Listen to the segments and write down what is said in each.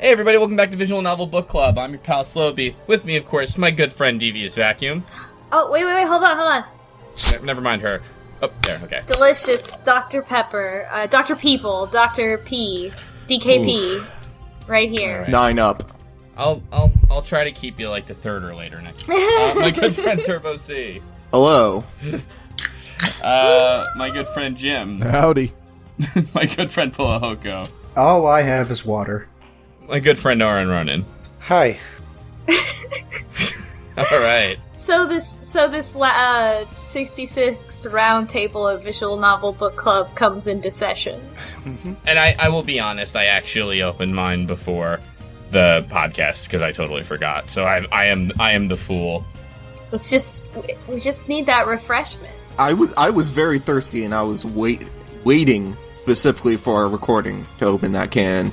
Hey everybody, welcome back to Visual Novel Book Club. I'm your pal Slowby. With me, of course, my good friend Devious Vacuum. Oh, wait, hold on. Never mind her. Oh, there, okay. Delicious Dr. Pepper, Dr. People, Dr. P, DKP, right here. Right. 9 up. I'll try to keep you like to third or later next week. My good friend Turbo C. Hello. My good friend Jim. Howdy. My good friend Tolahoko. All I have is water. My good friend orenronen. Hi. Alright. So this 66 round table of Visual Novel Book Club comes into session. And I will be honest, I actually opened mine before the podcast because I totally forgot. So I am the fool. We just need that refreshment. I was very thirsty, and I was waiting specifically for a recording to open that can.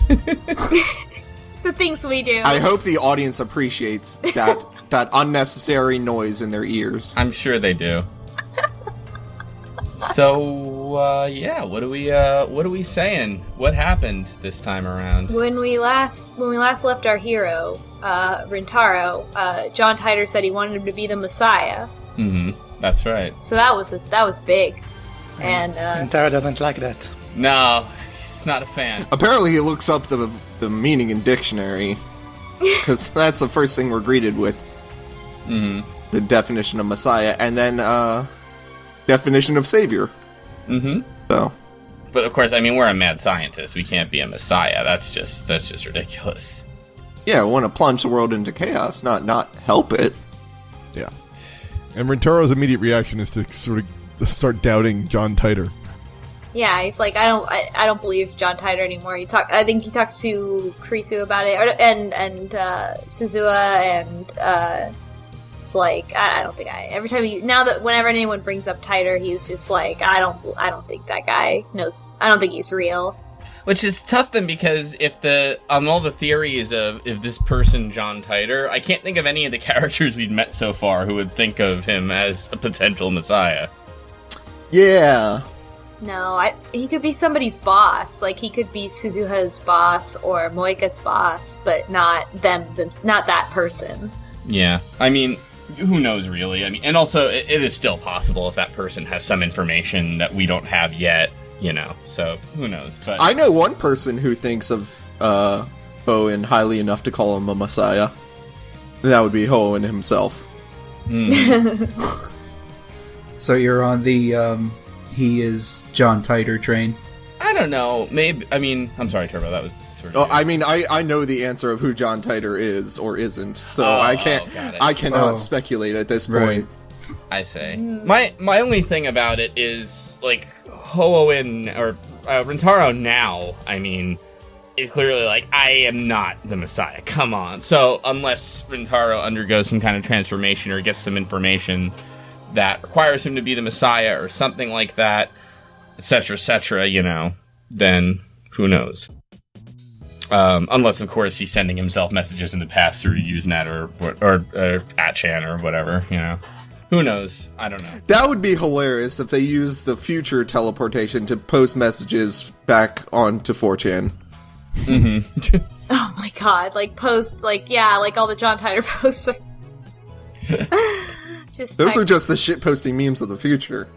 The things we do. I hope the audience appreciates that unnecessary noise in their ears. I'm sure they do. So, yeah, what are we saying? What happened this time around? When we last left our hero, Rintaro, John Titor said he wanted him to be the Messiah. Mm-hmm. That's right. So that was big. And Rintaro doesn't like that. No, he's not a fan. Apparently, he looks up the meaning in dictionary, because that's the first thing we're greeted with. Mm-hmm. The definition of Messiah, and then definition of Savior. Mm-hmm. So, but of course, I mean, we're a mad scientist. We can't be a Messiah. That's just ridiculous. yeah, we want to plunge the world into chaos, not help it. Yeah. And Rintaro's immediate reaction is to sort of start doubting John Titor. yeah, he's like, I don't believe John Titor anymore. I think he talks to Kurisu about it, and Suzua, and it's like, I don't think whenever anyone brings up Titor, he's just like, I don't think that guy knows. I don't think he's real. Which is tough then, because on all the theories of if this person John Titor, I can't think of any of the characters we've met so far who would think of him as a potential Messiah. Yeah. No, he could be somebody's boss. Like, he could be Suzuha's boss or Moeka's boss, but not not that person. Yeah, I mean, who knows, really? I mean, and also, it is still possible if that person has some information that we don't have yet, so who knows? But I know one person who thinks of Owen highly enough to call him a Messiah. That would be Owen himself. So you're on the he is John Titor train? I don't know. Maybe. I mean, I'm sorry, Turbo. That was. Oh, I mean, I know the answer of who John Titor is or isn't, so I cannot speculate at this point. I say. My only thing about it is, like, Hoenn, or Rintaro now, I mean, is clearly like, I am not the Messiah. Come on. So, unless Rintaro undergoes some kind of transformation or gets some information that requires him to be the Messiah or something like that, etc., then who knows? Unless, of course, he's sending himself messages in the past through Usenet or Atchan or whatever, Who knows? I don't know. That would be hilarious if they used the future teleportation to post messages back onto 4chan. Mm-hmm. Oh my god, like all the John Titor posts are... Those are just the shitposting memes of the future.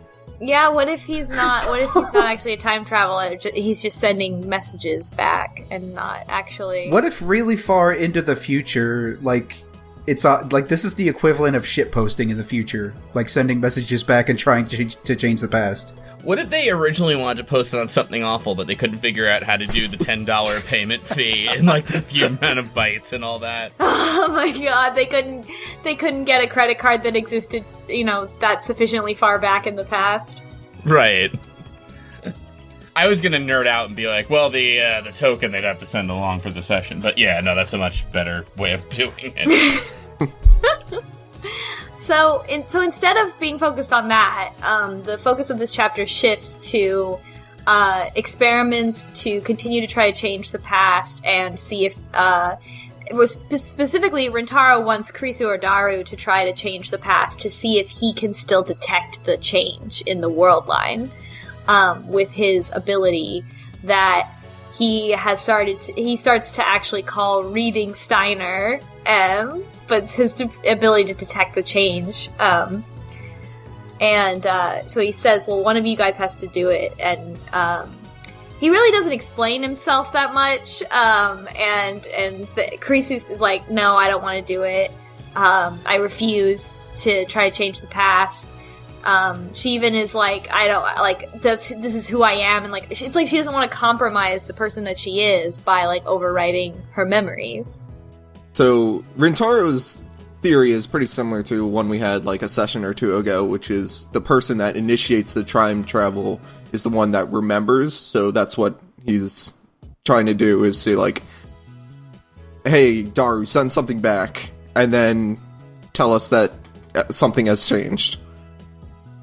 Yeah, what if he's not actually a time traveler? He's just sending messages back and not actually... What if really far into the future, like, it's like this is the equivalent of shitposting in the future, like sending messages back and trying to change the past? What if they originally wanted to post it on something awful, but they couldn't figure out how to do the $10 payment fee and like the few amount of bytes and all that? Oh my god, they couldn't get a credit card that existed, that sufficiently far back in the past. Right. I was gonna nerd out and be like, well, the token they'd have to send along for the session, but yeah, no, that's a much better way of doing it. So instead of being focused on that, the focus of this chapter shifts to experiments to continue to try to change the past and see if... it was specifically, Rintaro wants Kurisu or Daru to try to change the past to see if he can still detect the change in the world line with his ability that he starts to actually call reading Steiner M, but his ability to detect the change. So he says, well, one of you guys has to do it, and he really doesn't explain himself that much, and Croesus is like, no, I don't want to do it. I refuse to try to change the past. She even is like, I don't, like, this is who I am, and, like, it's like she doesn't want to compromise the person that she is by, like, overwriting her memories. So, Rintaro's theory is pretty similar to one we had, like, a session or two ago, which is the person that initiates the time travel is the one that remembers, so that's what he's trying to do, is to, like, hey, Daru, send something back, and then tell us that something has changed.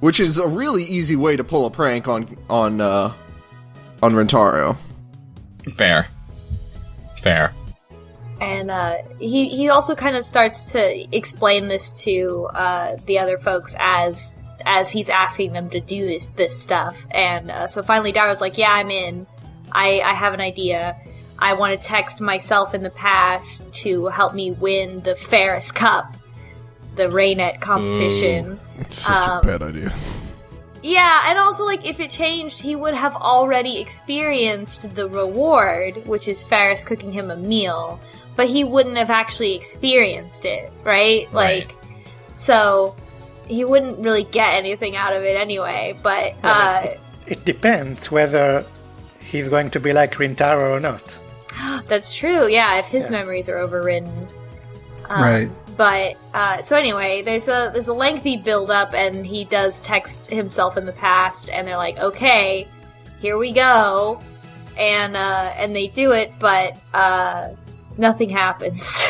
Which is a really easy way to pull a prank on Rintaro. Fair. And he also kind of starts to explain this to the other folks as he's asking them to do this stuff. And so finally Daru's like, yeah, I'm in. I have an idea. I want to text myself in the past to help me win the Ferris Cup, the Rainet competition. It's such a bad idea. Yeah, and also, like, if it changed, he would have already experienced the reward, which is Ferris cooking him a meal, but he wouldn't have actually experienced it, right? Like, so he wouldn't really get anything out of it anyway, but, It depends whether he's going to be like Rintaro or not. That's true, yeah, if his memories are overridden. Right. But, so anyway, there's a lengthy build-up, and he does text himself in the past, and they're like, okay, here we go, and they do it, but, nothing happens.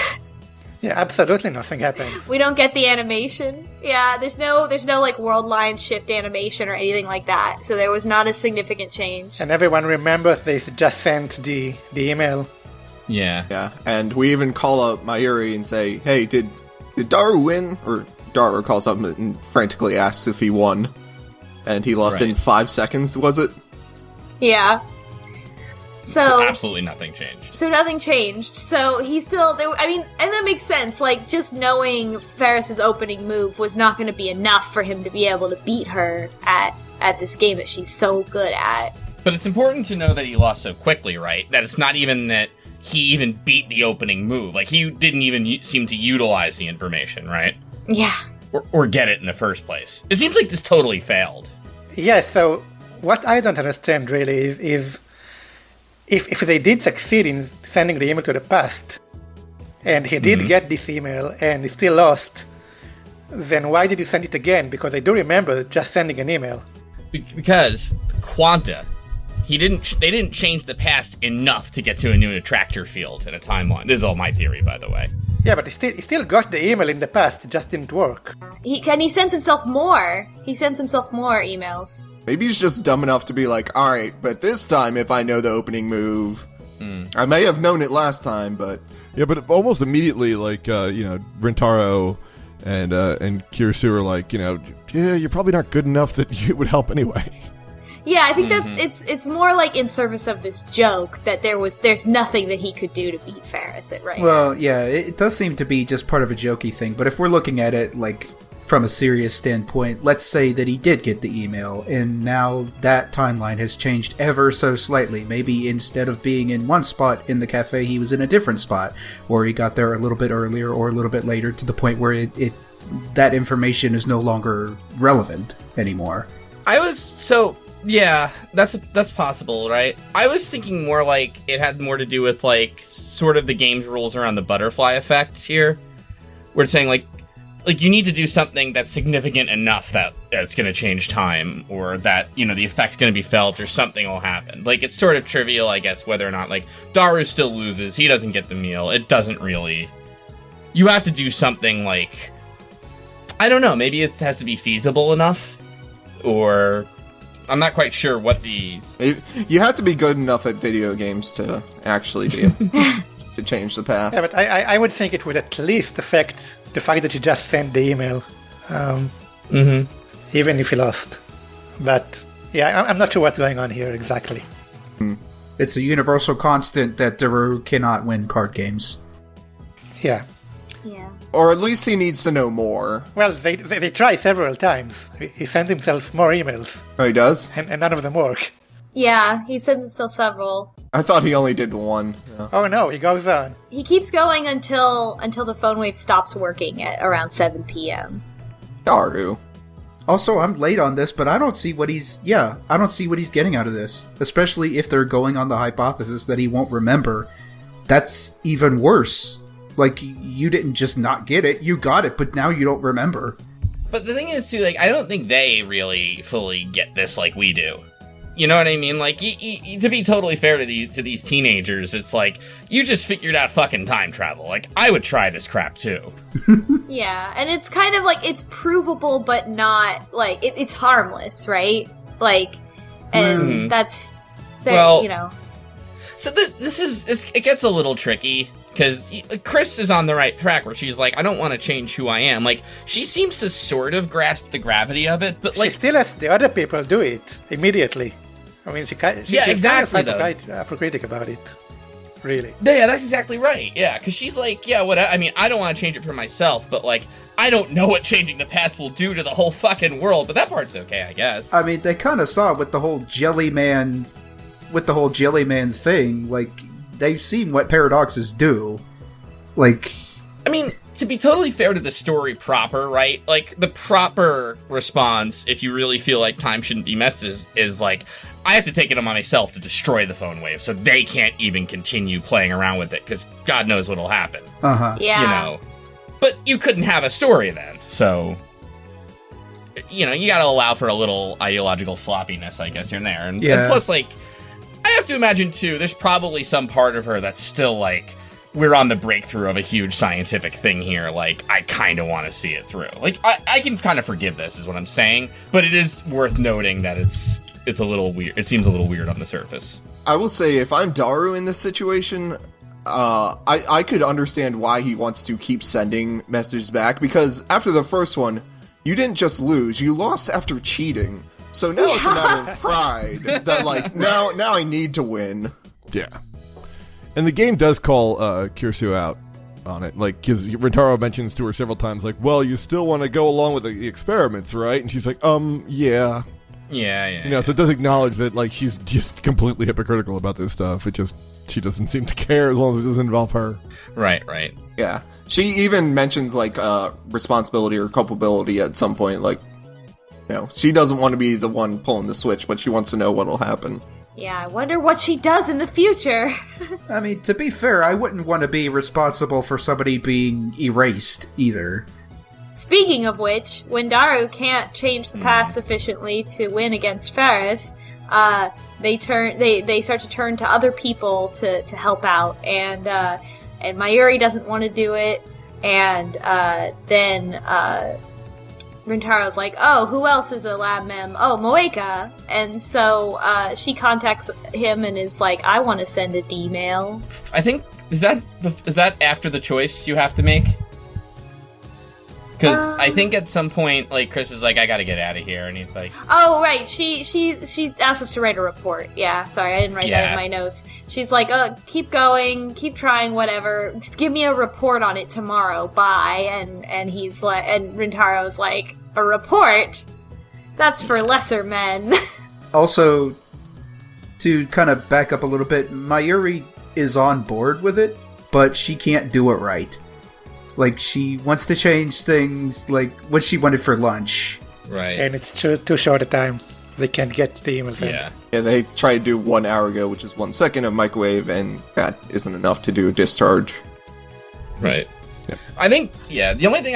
Yeah, absolutely nothing happens. We don't get the animation. Yeah, there's no, like, world line shift animation or anything like that, so there was not a significant change. And everyone remembers they just sent the email. Yeah. And we even call up Mayuri and say, hey, did Daru win? Or Daru calls up and frantically asks if he won. And he lost in 5 seconds, was it? Yeah. So absolutely nothing changed. So nothing changed. So he's still there. I mean, and that makes sense. Like, just knowing Ferris's opening move was not going to be enough for him to be able to beat her at this game that she's so good at. But it's important to know that he lost so quickly, right? That it's not even that he even beat the opening move. Like, he didn't even seem to utilize the information, right? Yeah. Or get it in the first place. It seems like this totally failed. Yeah, so what I don't understand really is if they did succeed in sending the email to the past, and he did get this email and he still lost, then why did he send it again? Because I do remember just sending an email. Because Quanta, they didn't change the past enough to get to a new attractor field in a timeline. This is all my theory, by the way. Yeah, but he still got the email in the past, it just didn't work. He sends himself more. He sends himself more emails. Maybe he's just dumb enough to be like, alright, but this time if I know the opening move, I may have known it last time, but... Yeah, but almost immediately, like, Rintaro and Kirisu are like, yeah, you're probably not good enough that it would help anyway. Yeah, I think that's it's more like in service of this joke that there's nothing that he could do to beat Ferris at right now. Well, yeah, it does seem to be just part of a jokey thing, but if we're looking at it like from a serious standpoint, let's say that he did get the email, and now that timeline has changed ever so slightly. Maybe instead of being in one spot in the cafe, he was in a different spot, or he got there a little bit earlier or a little bit later to the point where that information is no longer relevant anymore. Yeah, that's possible, right? I was thinking more like it had more to do with, like, sort of the game's rules around the butterfly effect here. We're saying, like you need to do something that's significant enough that it's going to change time, or that, the effect's going to be felt, or something will happen. Like, it's sort of trivial, I guess, whether or not, like, Daru still loses, he doesn't get the meal, it doesn't really... You have to do something, like... I don't know, maybe it has to be feasible enough, or... I'm not quite sure what the... You have to be good enough at video games to actually be to change the past. Yeah, but I would think it would at least affect the fact that you just sent the email, even if you lost. But yeah, I'm not sure what's going on here exactly. It's a universal constant that Daru cannot win card games. Yeah. Yeah. Or at least he needs to know more. Well, they try several times. He sends himself more emails, Oh, he does? and none of them work. Yeah, he sends himself several. I thought he only did one. Yeah. Oh no, he goes on. He keeps going until the phone wave stops working at around 7 p.m. Daru. Also, I'm late on this, but I don't see what he's getting out of this. Especially if they're going on the hypothesis that he won't remember. That's even worse. Like, you didn't just not get it, you got it, but now you don't remember. But the thing is, too, like, I don't think they really fully get this like we do. You know what I mean? Like, to be totally fair to these teenagers, it's like, you just figured out fucking time travel. Like, I would try this crap, too. Yeah, and it's kind of like, it's provable, but not, like, it's harmless, right? Like, and that's, Well, you know. So it gets a little tricky, because Chris is on the right track, where she's like, I don't want to change who I am. Like, she seems to sort of grasp the gravity of it, but, like... She still has the other people do it immediately. I mean, she's exactly, though. quite apologetic about it. Really. Yeah, that's exactly right. Yeah, because she's like, yeah, what? I mean, I don't want to change it for myself, but, like, I don't know what changing the past will do to the whole fucking world, but that part's okay, I guess. I mean, they kind of saw it with the whole Jellyman thing. Like, they've seen what paradoxes do. Like, I mean, to be totally fair to the story proper, right? Like, the proper response, if you really feel like time shouldn't be messed, is like, I have to take it on myself to destroy the phone wave, so they can't even continue playing around with it, because God knows what'll happen. uh-huh. Yeah. You know? But you couldn't have a story then, so... You know, you gotta allow for a little ideological sloppiness, I guess, here and there. And plus, like, I have to imagine, too, there's probably some part of her that's still, like, we're on the breakthrough of a huge scientific thing here. Like, I kind of want to see it through. Like, I can kind of forgive this, is what I'm saying. But it is worth noting that it's a little weird. It seems a little weird on the surface. I will say, if I'm Daru in this situation, I could understand why he wants to keep sending messages back, because after the first one, you didn't just lose, you lost after cheating. So now it's a matter of pride that, like, now I need to win. Yeah. And the game does call Kirsu out on it, like, because Rintaro mentions to her several times, like, well, you still want to go along with the experiments, right? And she's like, yeah. Yeah. You know, so it does acknowledge that, like, she's just completely hypocritical about this stuff. She doesn't seem to care as long as it doesn't involve her. Right. Yeah. She even mentions, like, responsibility or culpability at some point, like, you know, she doesn't want to be the one pulling the switch, but she wants to know what'll happen. Yeah, I wonder what she does in the future. I mean, to be fair, I wouldn't want to be responsible for somebody being erased, either. Speaking of which, when Daru can't change the past sufficiently to win against Ferris, they start to turn to other people to help out, and Mayuri doesn't want to do it, and then Rintaro's like, oh, who else is a lab mem? Oh, Moeka. And so she contacts him and is like, I want to send a D-mail. I think, is that after the choice you have to make? Because I think at some point, like, Chris is like, I gotta get out of here, and he's like... Oh, right, she asked us to write a report. Yeah, sorry, I didn't write that in my notes. She's like, keep going, keep trying, whatever. Just give me a report on it tomorrow, bye. And he's like, and Rintaro's like, a report? That's for lesser men. Also, to kind of back up a little bit, Mayuri is on board with it, but she can't do it right. Like, she wants to change things, like, what she wanted for lunch. Right. And it's too short a time. They can't get the email sent. Yeah. Yeah, they try to do 1 hour ago, which is 1 second of microwave, and that isn't enough to do a discharge. Right. Yeah. I think, the only thing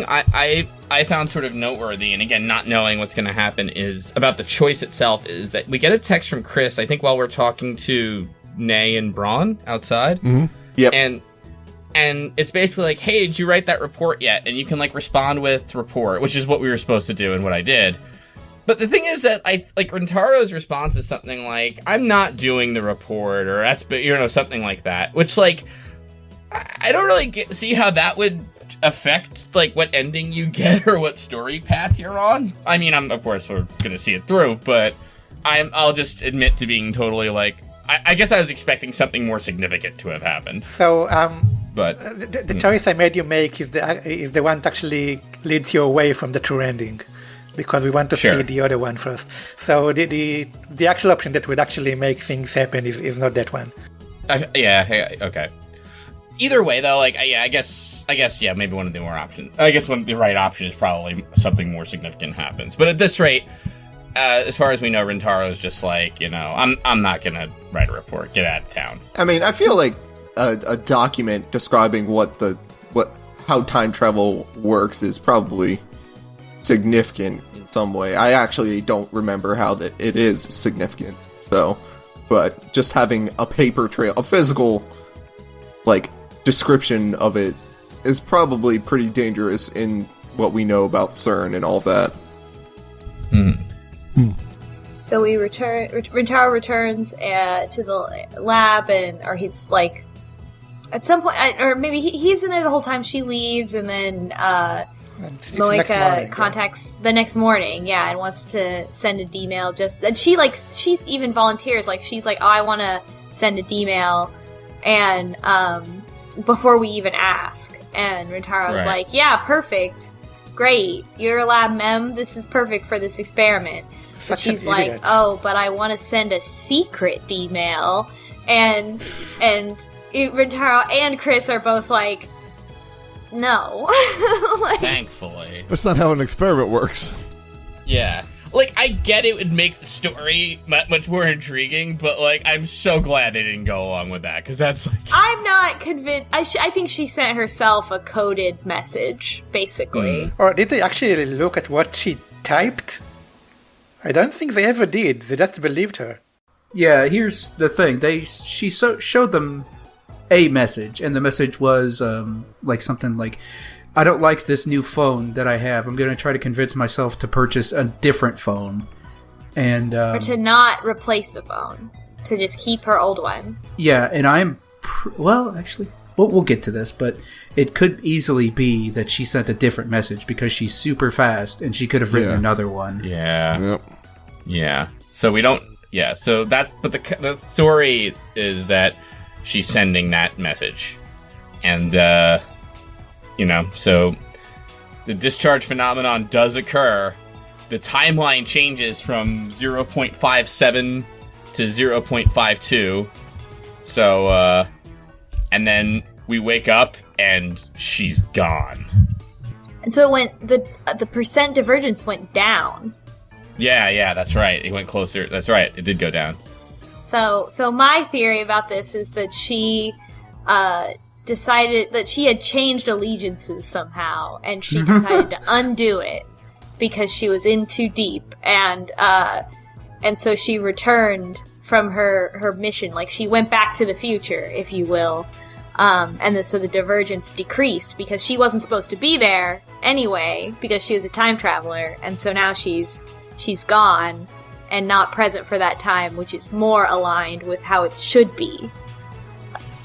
I found sort of noteworthy, and again, not knowing what's going to happen, is about the choice itself, is that we get a text from Chris, I think while we're talking to Nay and Braun outside. Mm-hmm. Yep. And it's basically like, hey, did you write that report yet? And you can, like, respond with report, which is what we were supposed to do and what I did. But the thing is that, Rintaro's response is something like, I'm not doing the report, or something like that. Which, like, I don't really see how that would affect, like, what ending you get or what story path you're on. I mean, of course, we're gonna see it through, but I'll just admit to being totally like, I guess I was expecting something more significant to have happened. So, but the choice I made you make is the one that actually leads you away from the true ending, because we want to see the other one first. So the actual option that would actually make things happen is not that one. Okay. Either way, though, like, I guess, maybe one of the more options. I guess the right option is probably something more significant happens. But at this rate, as far as we know, Rintaro's just like, I'm not gonna write a report. Get out of town. I mean, I feel like a document describing how time travel works is probably significant in some way. I actually don't remember how it is significant. So, but just having a paper trail, a physical, like, description of it is probably pretty dangerous in what we know about CERN and all that. So Rintaro returns to the lab, or he's like, at some point, or maybe he's in there the whole time. She leaves, and then Moeka contacts the next morning, and wants to send a D-mail. And she's even volunteers, she's like, oh, I want to send a D-mail, and before we even ask. And Rintaro's like, yeah, perfect, great, you're a lab mem, this is perfect for this experiment. But she's like, oh, but I want to send a secret D-mail. And Rintaro and Chris are both like, no. Thankfully. That's not how an experiment works. Yeah. Like, I get it would make the story much more intriguing, but, like, I'm so glad they didn't go along with that, because that's, like... I'm not convinced. I think she sent herself a coded message, basically. Or did they actually look at what she typed? I don't think they ever did. They just believed her. Yeah, here's the thing. She showed them a message, and the message was something like, I don't like this new phone that I have. I'm going to try to convince myself to purchase a different phone. And or to not replace the phone. To just keep her old one. Yeah, and I'm... actually, we'll get to this, but it could easily be that she sent a different message because she's super fast, and she could have written another one. Yeah. Yep. Yeah. So we don't... Yeah, so that... But the story is that she's sending that message. And, so the discharge phenomenon does occur. The timeline changes from 0.57 to 0.52. So, and then we wake up and she's gone. And so it went, the percent divergence went down. Yeah, that's right. It went closer. That's right. It did go down. So my theory about this is that she, decided that she had changed allegiances somehow, and she decided to undo it because she was in too deep, and so she returned from her mission, like she went back to the future, if you will, so the divergence decreased because she wasn't supposed to be there anyway because she was a time traveler, and so now she's gone and not present for that time, which is more aligned with how it should be.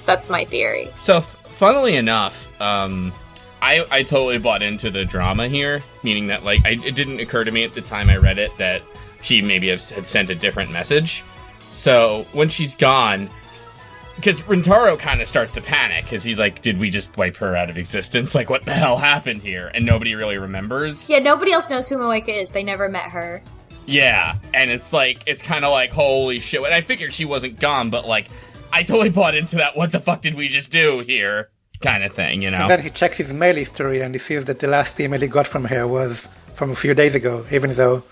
That's my theory. So, funnily enough, I totally bought into the drama here, meaning that, like, it didn't occur to me at the time I read it that she maybe had sent a different message. So, when she's gone, because Rintaro kind of starts to panic, because he's like, did we just wipe her out of existence? Like, what the hell happened here? And nobody really remembers. Yeah, nobody else knows who Moeka is. They never met her. Yeah, and it's kind of like, holy shit. And I figured she wasn't gone, but, like, I totally bought into that, what the fuck did we just do here, kind of thing, you know? And then he checks his mail history and he sees that the last email he got from her was from a few days ago, even though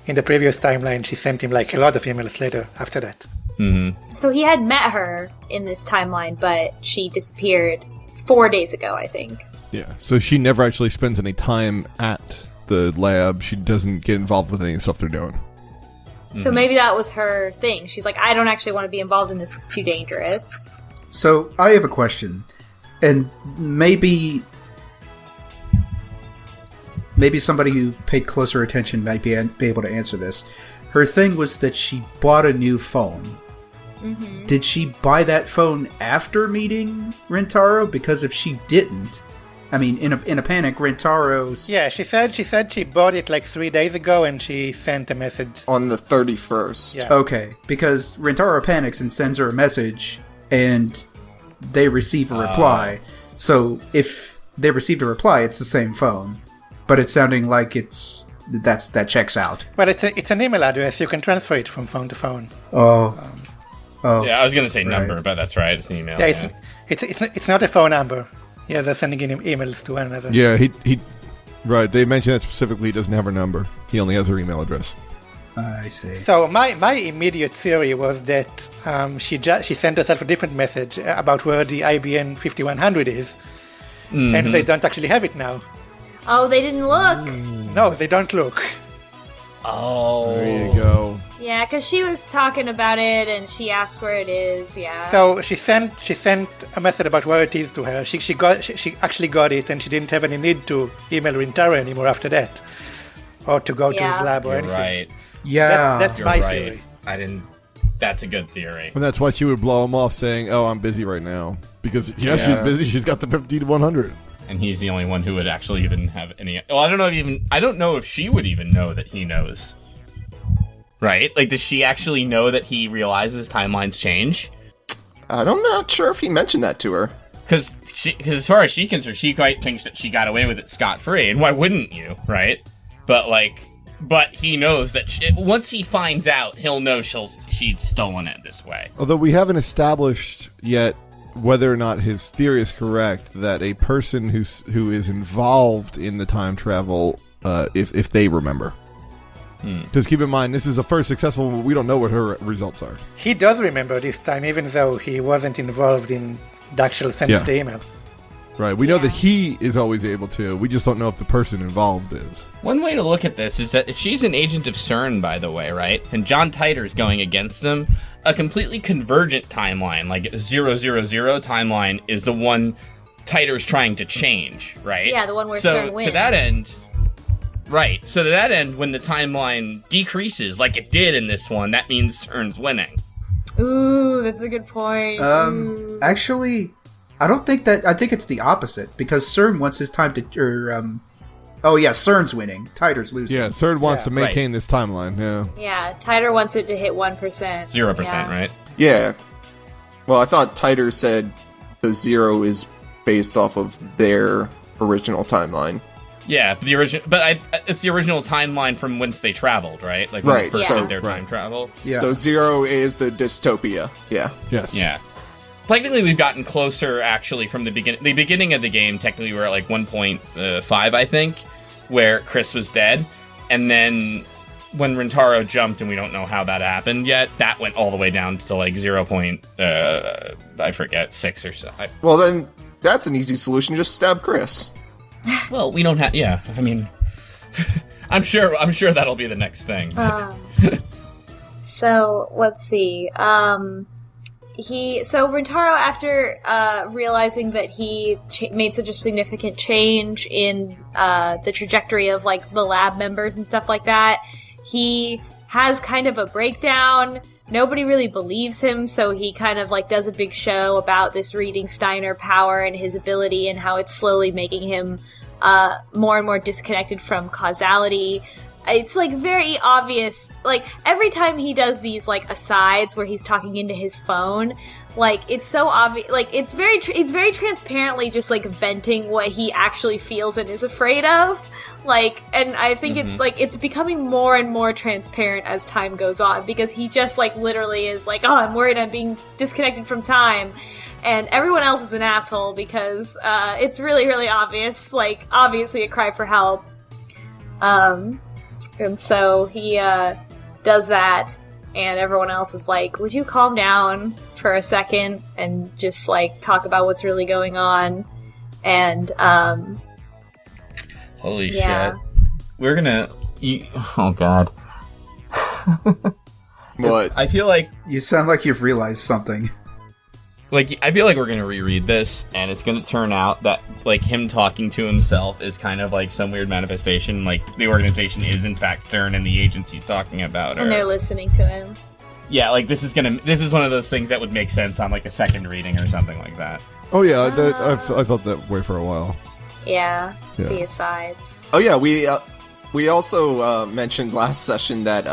in the previous timeline she sent him like a lot of emails later after that. Mm-hmm. So he had met her in this timeline, but she disappeared 4 days ago, I think. Yeah, so she never actually spends any time at the lab. She doesn't get involved with any stuff they're doing. So maybe that was her thing. She's like, I don't actually want to be involved in this. It's too dangerous. So I have a question. And maybe somebody who paid closer attention might be able to answer this. Her thing was that she bought a new phone. Mm-hmm. Did she buy that phone after meeting Rintaro? Because if she didn't, I mean, in a panic, Rintaro's... Yeah, she said she bought it like 3 days ago, and she sent a message. On the 31st. Yeah. Okay, because Rintaro panics and sends her a message, and they receive a reply. So if they received a reply, it's the same phone. But it's sounding like that checks out. But it's an email address. You can transfer it from phone to phone. Oh. Yeah, I was going to say Right. number, but that's right. It's an email. Yeah, it's not a phone number. Yeah, they're sending in emails to one another. Yeah, he right. They mentioned that specifically. He doesn't have her number. He only has her email address. I see. So my immediate theory was that she sent herself a different message about where the IBM 5100 is, and they don't actually have it now. Oh, they didn't look. No, they don't look. Oh. There you go. Yeah, because she was talking about it and she asked where it is. Yeah. So she sent a message about where it is to her. She actually got it, and she didn't have any need to email Rintaro anymore after that, or to go to his lab or You're anything. right. Yeah. That's You're my right. theory. I didn't. That's a good theory. And that's why she would blow him off saying, "Oh, I'm busy right now." Because Yeah. she's busy. She's got the 50 to 100. And he's the only one who would actually even have any. Well, I don't know if she would even know that he knows. Right? Like, does she actually know that he realizes timelines change? I'm not sure if he mentioned that to her. Because as far as she's concerned, she quite thinks that she got away with it scot-free, and why wouldn't you, right? But he knows that once he finds out, he'll know she'd stolen it this way. Although we haven't established yet whether or not his theory is correct that a person who is involved in the time travel, if they remember. Because keep in mind, this is the first successful one. We don't know what her results are. He does remember this time, even though he wasn't involved in the actual send of the email. Right. We know that he is always able to. We just don't know if the person involved is. One way to look at this is that if she's an agent of CERN, by the way, right, and John Titor's going against them, a completely convergent timeline, like 000 timeline, is the one Titor's trying to change, right? Yeah, the one where so CERN wins. to that end, right. So to that end, when the timeline decreases, like it did in this one, that means CERN's winning. Ooh, that's a good point. Actually, I don't think that. I think it's the opposite because CERN wants his time to. CERN's winning. Titor's losing. Yeah, CERN wants to Right. maintain this timeline. Yeah. Yeah, Titor wants it to hit 1%. 0%, right? Yeah. Well, I thought Titor said the 0 is based off of their original timeline. Yeah, it's the original timeline from whence they traveled, right? Like when Right, they first so- did their time travel. Yeah. So 0 is the dystopia. Yeah. Yes. Yeah. Technically, we've gotten closer, actually, from the beginning. The beginning of the game, technically, we're at like 1.5, I think, where Chris was dead. And then when Rintaro jumped, and we don't know how that happened yet, that went all the way down to like 6 or so. Well, then that's an easy solution. Just stab Chris. Well, we don't have... Yeah, I mean... I'm sure that'll be the next thing. So, let's see. Rintaro, after realizing that he made such a significant change in the trajectory of like the lab members and stuff like that, he has kind of a breakdown. Nobody really believes him, so he kind of like does a big show about this reading Steiner power and his ability and how it's slowly making him more and more disconnected from causality. It's like very obvious, like every time he does these like asides where he's talking into his phone, like it's so obvious, like it's very transparently just like venting what he actually feels and is afraid of. Like, and I think it's like it's becoming more and more transparent as time goes on because he just like literally is like, oh, I'm worried I'm being disconnected from time. And everyone else is an asshole because it's really, really obvious, like obviously a cry for help. And so he does that, and everyone else is like, would you calm down for a second and just, like, talk about what's really going on? And, Holy yeah. shit. We're gonna... Oh, God. What? I feel like... You sound like you've realized something. Like, I feel like we're gonna reread this, and it's gonna turn out that, like, him talking to himself is kind of like some weird manifestation, like, the organization is in fact CERN and the agency's talking about her. and they're listening to him. Yeah, like, this is one of those things that would make sense on, like, a second reading or something like that. Oh yeah, I thought that way for a while. the asides. Oh yeah, we also mentioned last session that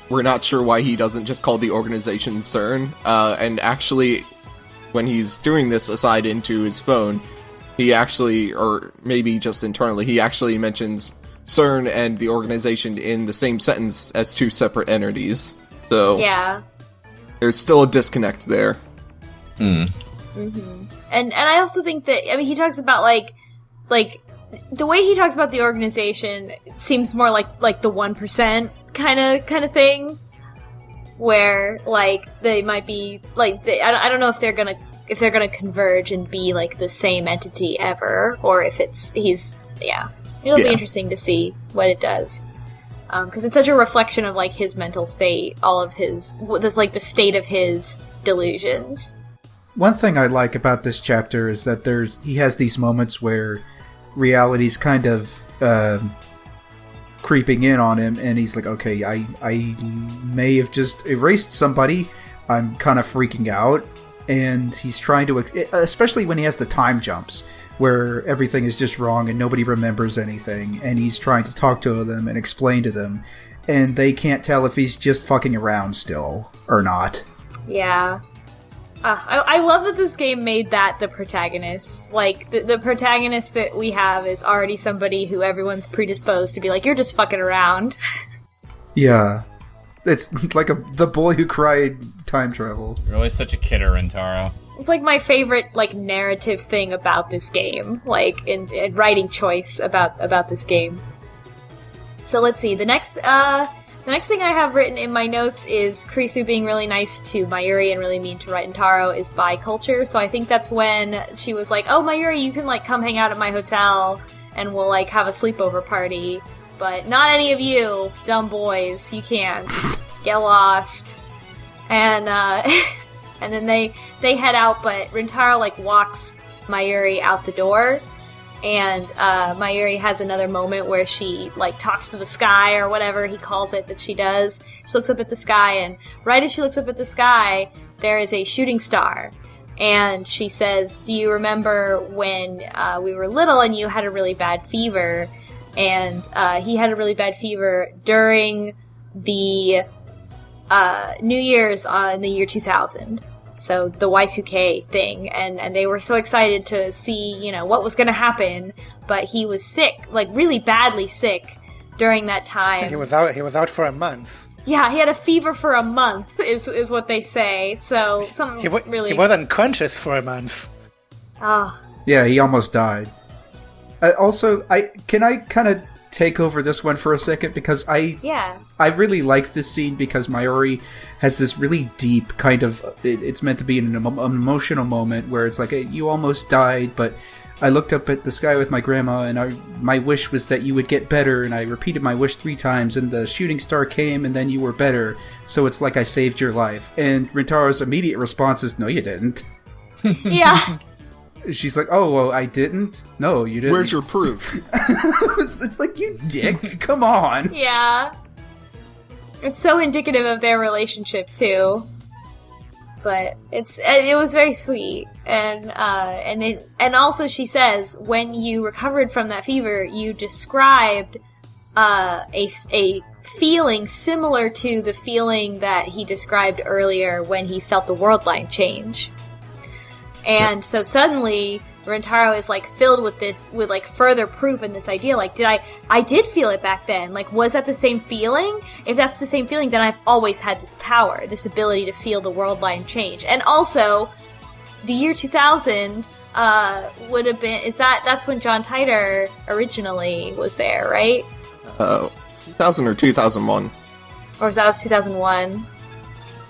we're not sure why he doesn't just call the organization CERN, and actually, when he's doing this aside into his phone, he actually, or maybe just internally, he actually mentions CERN and the organization in the same sentence as two separate entities. So there's still a disconnect there. Mm-hmm. And I also think that, I mean, he talks about like the way he talks about the organization seems more like the 1% kind of thing, where like they might be like I don't know if they're gonna converge and be like the same entity ever, or if it'll be interesting to see what it does, because it's such a reflection of like his mental state, all of his like the state of his delusions. One thing I like about this chapter is that he has these moments where reality's kind of creeping in on him, and he's like, okay, I may have just erased somebody, I'm kind of freaking out, and he's trying to, especially when he has the time jumps, where everything is just wrong and nobody remembers anything, and he's trying to talk to them and explain to them, and they can't tell if he's just fucking around still or not. Yeah. I love that this game made that the protagonist. Like, the protagonist that we have is already somebody who everyone's predisposed to be like, you're just fucking around. Yeah. It's like the boy who cried time travel. You're always such a kidder, Rintaro. It's like my favorite, like, narrative thing about this game. Like, in writing choice about this game. So let's see, the next thing I have written in my notes is Kurisu being really nice to Mayuri and really mean to Rintaro is biculture. So I think that's when she was like, oh, Mayuri, you can, like, come hang out at my hotel and we'll, like, have a sleepover party. But not any of you, dumb boys. You can't. Get lost. And then they head out, but Rintaro, like, walks Mayuri out the door. And Mayuri has another moment where she, like, talks to the sky or whatever he calls it that she does. She looks up at the sky, and right as she looks up at the sky, there is a shooting star. And she says, do you remember when we were little and you had a really bad fever? And he had a really bad fever during the New Year's in the year 2000. So the Y2K thing, and they were so excited to see, you know, what was going to happen, but he was sick, like really badly sick during that time. He was out for a month. Yeah, he had a fever for a month, is what they say. So something really. He was unconscious for a month. Oh. Yeah, he almost died. Also, can I kind of take over this one for a second, because I really like this scene because Mayuri has this really deep kind of, it's meant to be an emotional moment where it's like, you almost died, but I looked up at the sky with my grandma and my wish was that you would get better, and I repeated my wish 3 times and the shooting star came and then you were better, so it's like I saved your life. And Rintaro's immediate response is, no you didn't. Yeah. She's like, oh, well, I didn't? No, you didn't. Where's your proof? It's like, you dick, come on. Yeah. It's so indicative of their relationship, too. But it was very sweet. And also she says, when you recovered from that fever, you described a feeling similar to the feeling that he described earlier when he felt the world line change. And so suddenly, Rintaro is, like, filled with like, further proof in this idea. Like, I did feel it back then. Like, was that the same feeling? If that's the same feeling, then I've always had this power, this ability to feel the world line change. And also, the year 2000, would have been, that's when John Titor originally was there, right? 2000 or 2001. Or was that 2001?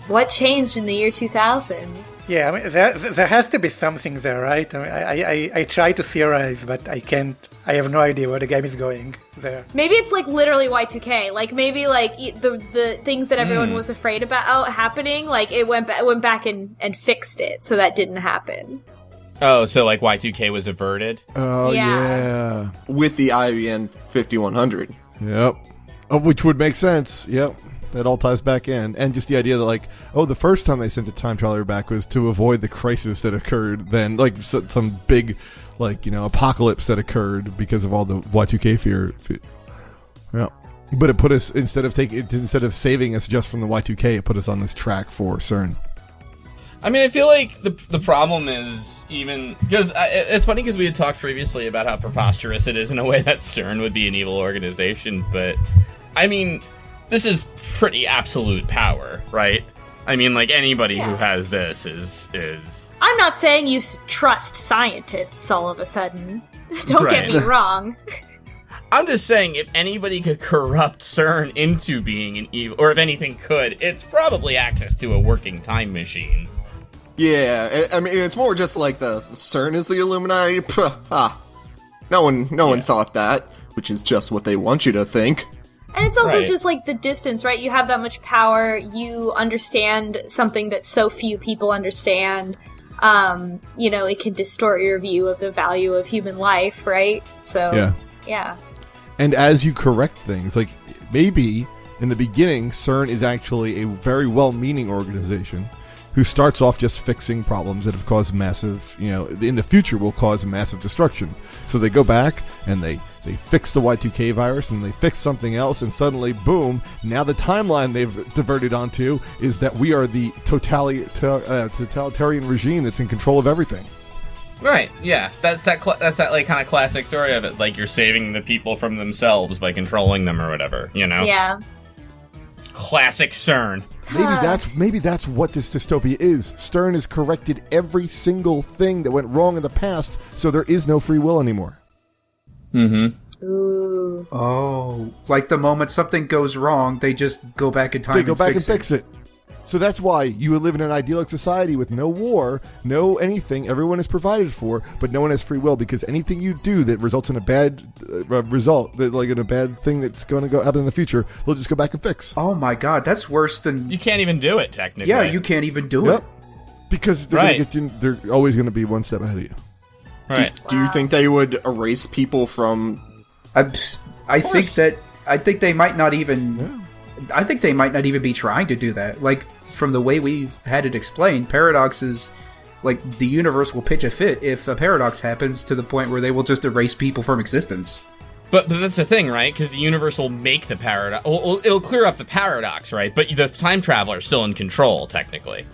What changed in the year 2000? Yeah, I mean, there has to be something there, right? I mean, I try to theorize, but I can't. I have no idea where the game is going there. Maybe it's like literally Y2K. Like maybe like the things that everyone was afraid about happening, like it went back and fixed it, so that didn't happen. Oh, so like Y2K was averted? Oh, Yeah. With the IBM 5100. Yep. Oh, which would make sense. Yep. That all ties back in. And just the idea that, like, oh, the first time they sent a time traveler back was to avoid the crisis that occurred then, like, some big, like, apocalypse that occurred because of all the Y2K fear. Yeah. But it put us, instead of saving us just from the Y2K, it put us on this track for CERN. I mean, I feel like the problem is even because it's funny because we had talked previously about how preposterous it is in a way that CERN would be an evil organization, but I mean, this is pretty absolute power, right? I mean, like anybody who has this is. I'm not saying you trust scientists all of a sudden. Don't get me wrong. I'm just saying, if anybody could corrupt CERN into being an evil, or if anything could, it's probably access to a working time machine. Yeah, I mean, it's more just like the CERN is the Illuminati. No one thought that, which is just what they want you to think. And it's also just like the distance, right? You have that much power, you understand something that so few people understand. It can distort your view of the value of human life, right? So, yeah. And as you correct things, like, maybe in the beginning, CERN is actually a very well-meaning organization who starts off just fixing problems that have caused massive, in the future will cause massive destruction. So they go back and they fix the Y2K virus and they fix something else, and suddenly, boom, now the timeline they've diverted onto is that we are the totalitarian regime that's in control of everything. Right, yeah. That's that like kind of classic story of it, like you're saving the people from themselves by controlling them or whatever, Yeah. Classic CERN. Maybe that's what this dystopia is. Stern has corrected every single thing that went wrong in the past, so there is no free will anymore. Mm-hmm. Ooh. Oh, like the moment something goes wrong, they just go back in time and fix it. So that's why you live in an idyllic society with no war, no anything, everyone is provided for, but no one has free will, because anything you do that results in a bad result, like in a bad thing that's going to go happen in the future, they'll just go back and fix. Oh my god, that's worse than... You can't even do it, technically. Yeah, you can't even do it. Because they're always going to be one step ahead of you. Right. Do you think they would erase people from... I think they might not even... Yeah. I think they might not even be trying to do that. Like, from the way we've had it explained, paradoxes, like, the universe will pitch a fit if a paradox happens to the point where they will just erase people from existence. But that's the thing, right? Because the universe will make the paradox... It'll clear up the paradox, right? But the time traveler is still in control, technically.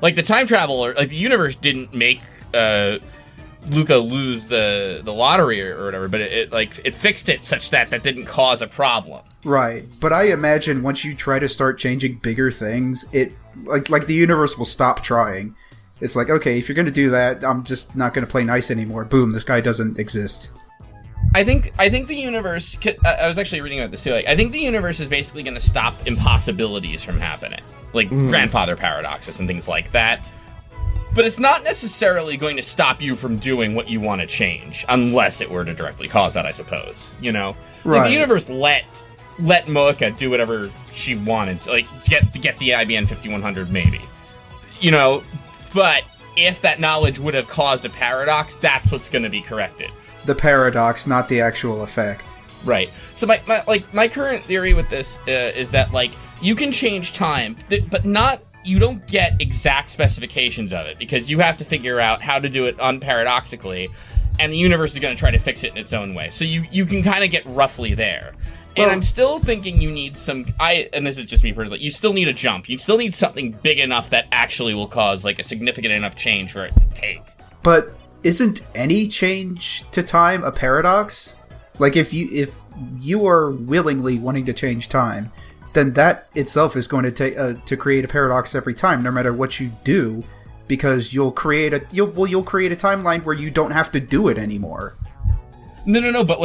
Like, the time traveler... Like, the universe didn't make Luka lose the lottery or whatever, but it fixed it such that didn't cause a problem. Right, but I imagine once you try to start changing bigger things, it like the universe will stop trying. It's like, okay, if you're going to do that, I'm just not going to play nice anymore. Boom, this guy doesn't exist. I think the universe... I was actually reading about this too. Like, I think the universe is basically going to stop impossibilities from happening, like grandfather paradoxes and things like that. But it's not necessarily going to stop you from doing what you want to change, unless it were to directly cause that, I suppose. Like, the universe let Moeka do whatever she wanted, like get the IBN 5100 maybe. But if that knowledge would have caused a paradox, that's what's going to be corrected. The paradox, not the actual effect. Right. So my current theory with this is that, like, you can change time, but not... You don't get exact specifications of it, because you have to figure out how to do it unparadoxically, and the universe is going to try to fix it in its own way. So you can kind of get roughly there. And I'm still thinking you need and this is just me personally, you still need a jump. You still need something big enough that actually will cause, like, a significant enough change for it to take. But isn't any change to time a paradox? Like, if you are willingly wanting to change time, then that itself is going to take to create a paradox every time, no matter what you do, because you'll create a timeline where you don't have to do it anymore. No. But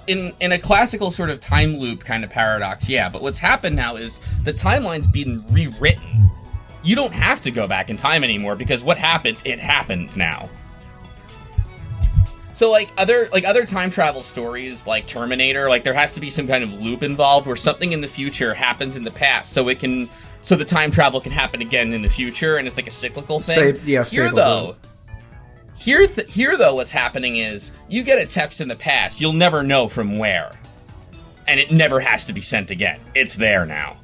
in a classical sort of time loop kind of paradox, yeah. But what's happened now is the timeline's been rewritten. You don't have to go back in time anymore, because what happened, it happened now. So, like other time travel stories, like Terminator, like, there has to be some kind of loop involved where something in the future happens in the past, so the time travel can happen again in the future, and it's like a cyclical thing. Here though, what's happening is you get a text in the past, you'll never know from where, and it never has to be sent again. It's there now.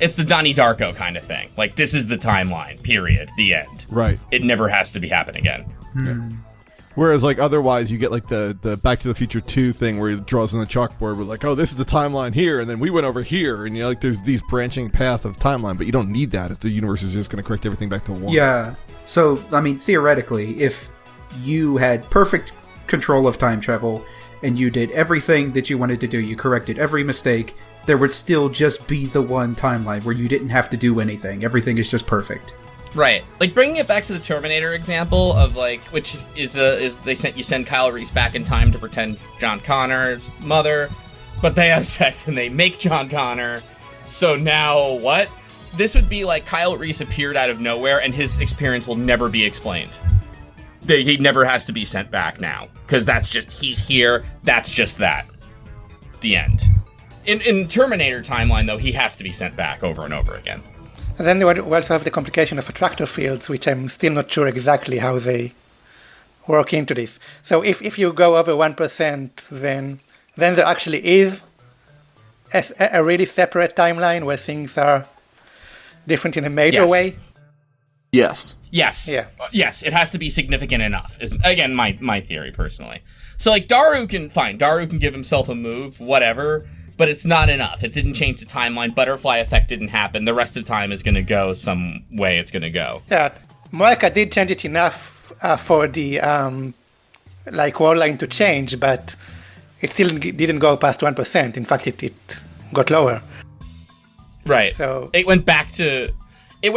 It's the Donnie Darko kind of thing. Like, this is the timeline, period, the end. Right. It never has to be happen again. Yeah. Whereas, like, otherwise you get, like, the Back to the Future 2 thing where he draws on the chalkboard with, like, oh, this is the timeline here, and then we went over here, and, you know, like, there's these branching path of timeline, but you don't need that if the universe is just going to correct everything back to one. Yeah. So, I mean, theoretically, if you had perfect control of time travel, and you did everything that you wanted to do, you corrected every mistake, there would still just be the one timeline where you didn't have to do anything. Everything is just perfect. Right, like bringing it back to the Terminator example of like, which is they send Kyle Reese back in time to pretend John Connor's mother, but they have sex and they make John Connor. So now what? This would be like Kyle Reese appeared out of nowhere and his experience will never be explained. He never has to be sent back now because that's just he's here. That's just that. The end. In Terminator timeline though, he has to be sent back over and over again. And then we also have the complication of attractor fields, which I'm still not sure exactly how they work into this. So if you go over 1%, then there actually is a really separate timeline where things are different in a major way. Yes. Yes. Yeah. Yes, it has to be significant enough. Is again my theory personally. So like Daru can give himself a move, whatever. But it's not enough. It didn't change the timeline. Butterfly effect didn't happen. The rest of time is going to go some way it's going to go. Yeah, Moeka did change it enough for the world line to change, but it still didn't go past 1%. In fact, it got lower. Right. So it went back to. It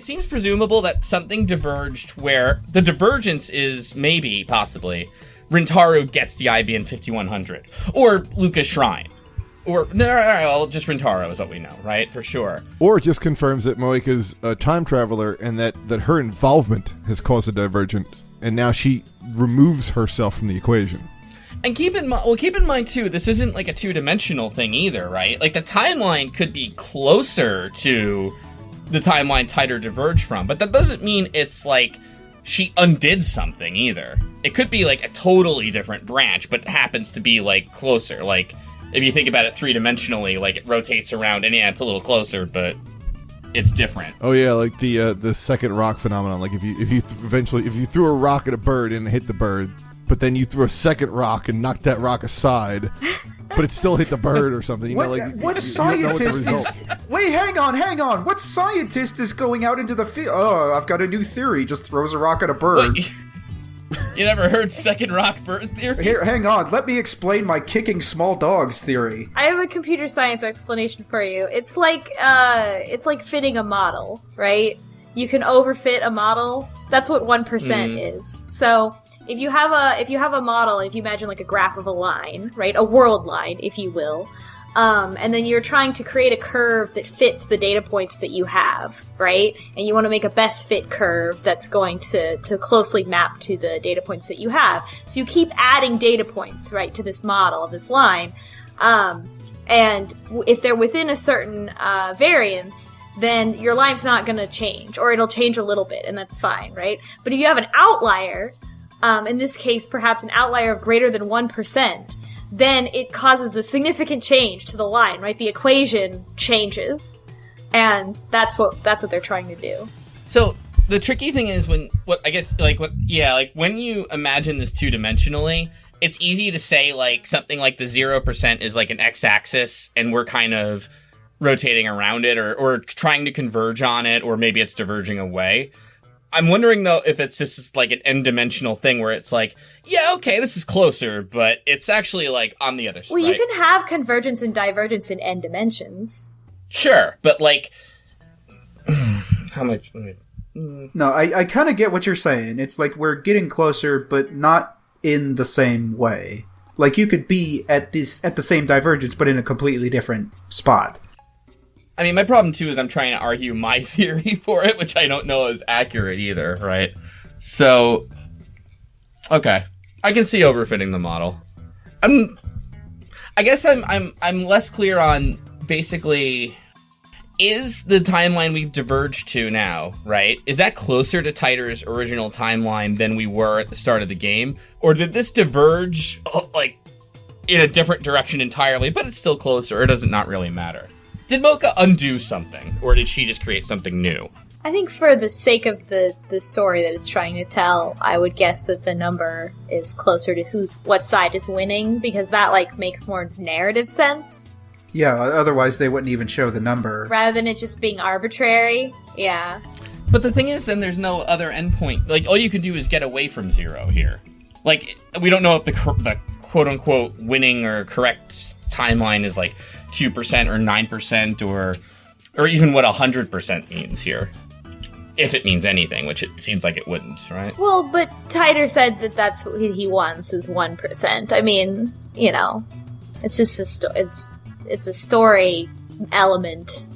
seems presumable that something diverged where the divergence is maybe possibly. Rintaro gets the IBN 5100. Or Luka's Shrine. Or, well, just Rintaro is what we know, right? For sure. Or it just confirms that Moeka's a time traveler and that her involvement has caused a divergence, and now she removes herself from the equation. And keep in mind, too, this isn't like a two-dimensional thing either, right? Like, the timeline could be closer to the timeline Titor diverged from, but that doesn't mean it's like she undid something either. It could be like a totally different branch, but happens to be like closer. Like if you think about it three-dimensionally, like it rotates around, and yeah, it's a little closer, but it's different. Oh yeah, like the second rock phenomenon. Like if you threw a rock at a bird and it hit the bird, but then you threw a second rock and knocked that rock aside, but it still hit the bird or something. You know, like what you scientist don't know is? what the result. Wait, hang on. What scientist is going out into the field? Oh, I've got a new theory. Just throws a rock at a bird. Wait, you never heard second rock bird theory? Here, hang on. Let me explain my kicking small dogs theory. I have a computer science explanation for you. It's like fitting a model, right? You can overfit a model. That's what 1% is. So if you have a model, if you imagine like a graph of a line, right, a world line, if you will, and then you're trying to create a curve that fits the data points that you have, right? And you want to make a best fit curve that's going to closely map to the data points that you have. So you keep adding data points, right, to this model, this line. And if they're within a certain variance, then your line's not going to change, or it'll change a little bit, and that's fine, right? But if you have an outlier, in this case, perhaps an outlier of greater than 1%, then it causes a significant change to the line, right? The equation changes, and that's what they're trying to do. So the tricky thing is when you imagine this two-dimensionally, it's easy to say like something like the 0% is like an x-axis, and we're kind of rotating around it or trying to converge on it, or maybe it's diverging away. I'm wondering, though, if it's just like an n-dimensional thing where it's like, yeah, okay, this is closer, but it's actually like on the other side. Well, you can have convergence and divergence in n dimensions. Sure, but like, how much? No, I kind of get what you're saying. It's like we're getting closer, but not in the same way. Like you could be at the same divergence, but in a completely different spot. I mean, my problem, too, is I'm trying to argue my theory for it, which I don't know is accurate either, right? So, okay. I can see overfitting the model. I guess I'm less clear on, basically, is the timeline we've diverged to now, right? Is that closer to Titor's original timeline than we were at the start of the game? Or did this diverge, in a different direction entirely, but it's still closer. It doesn't not really matter. Did Moeka undo something, or did she just create something new? I think for the sake of the story that it's trying to tell, I would guess that the number is closer to what side is winning, because that, like, makes more narrative sense. Yeah, otherwise they wouldn't even show the number. Rather than it just being arbitrary. Yeah. But the thing is, then there's no other endpoint. Like, all you can do is get away from 0 here. Like, we don't know if the quote-unquote winning or correct timeline is, like, 2% or 9% or even what 100% means here. If it means anything, which it seems like it wouldn't, right? Well, but Titor said that that's what he wants is 1%. I mean, you know, it's just it's a story element.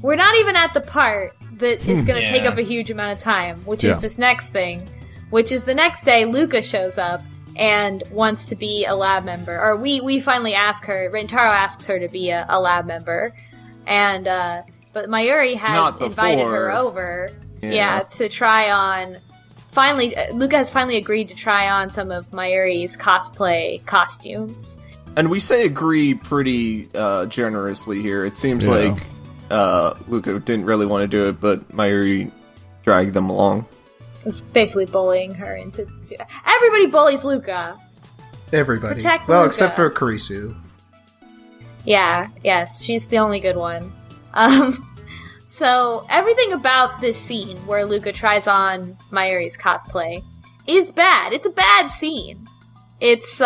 We're not even at the part that is going to take up a huge amount of time, which is this next thing, which is the next day Luka shows up and wants to be a lab member. Or we finally ask her, Rintaro asks her to be a lab member, and but Mayuri has invited her over, to try on. Finally, Luka has finally agreed to try on some of Mayuri's cosplay costumes. And we say agree pretty generously here. It seems like Luka didn't really want to do it, but Mayuri dragged them along. It's basically bullying her into... Everybody bullies Luka! Everybody. Protect well, Luka. except for Kurisu. Yeah, yes, she's the only good one. So, everything about this scene where Luka tries on Mayuri's cosplay is bad. It's a bad scene. It's,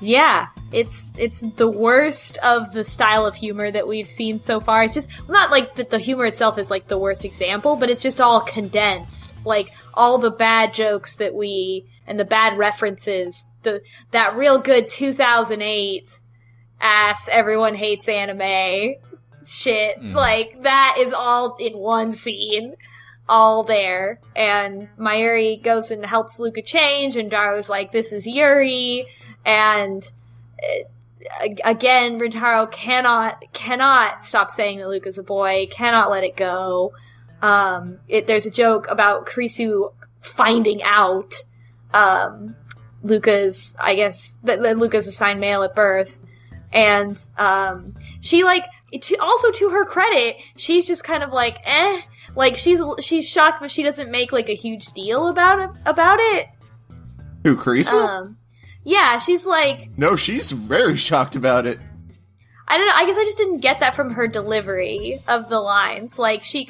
it's the worst of the style of humor that we've seen so far. It's just, not like that the humor itself is like the worst example, but it's just all condensed. Like, all the bad jokes and the bad references, that real good 2008 ass, everyone hates anime shit. Like, that is all in one scene. All there. And Mayuri goes and helps Luka change, and Daru's like, this is Yuri. And again, Rintaro cannot stop saying that Luka's a boy, cannot let it go. There's a joke about Kurisu finding out Luka's assigned male at birth. And she, like, to her credit, she's just kind of like, like, she's shocked, but she doesn't make, like, a huge deal about it. Who, Kurisu? Yeah, she's like... No, she's very shocked about it. I don't know, I guess I just didn't get that from her delivery of the lines. Like, she's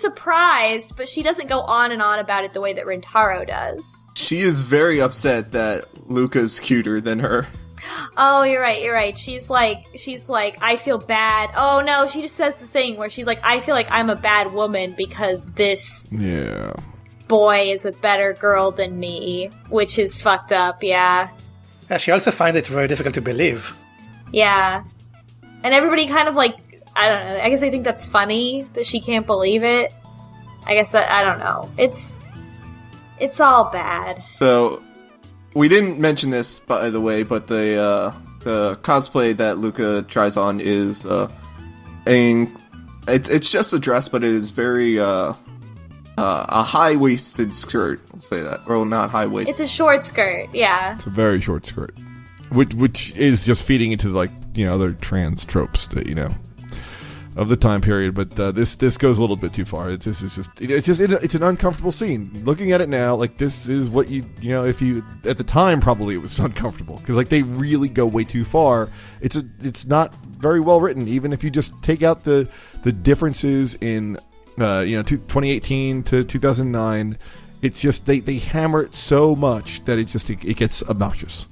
surprised, but she doesn't go on and on about it the way that Rintaro does. She is very upset that Luka's cuter than her. Oh, you're right. She's like, I feel bad. Oh no, she just says the thing where she's like, I feel like I'm a bad woman because this boy is a better girl than me, which is fucked up, yeah. She also finds it very difficult to believe. Yeah. And everybody kind of like, I don't know, I guess I think that's funny that she can't believe it. I guess that, I don't know. It's all bad. So, we didn't mention this, by the way, but the cosplay that Luka tries on is it's just a dress, but it is very a high-waisted skirt. I'll say that. Well, not high-waisted. It's a short skirt, yeah. It's a very short skirt, which is just feeding into, like, other trans tropes that of the time period. But this goes a little bit too far. It's an uncomfortable scene. Looking at it now, like, this is what if you at the time, probably it was uncomfortable because, like, they really go way too far. It's not very well written, even if you just take out the differences in 2018 to 2009. It's just they hammer it so much that it gets obnoxious.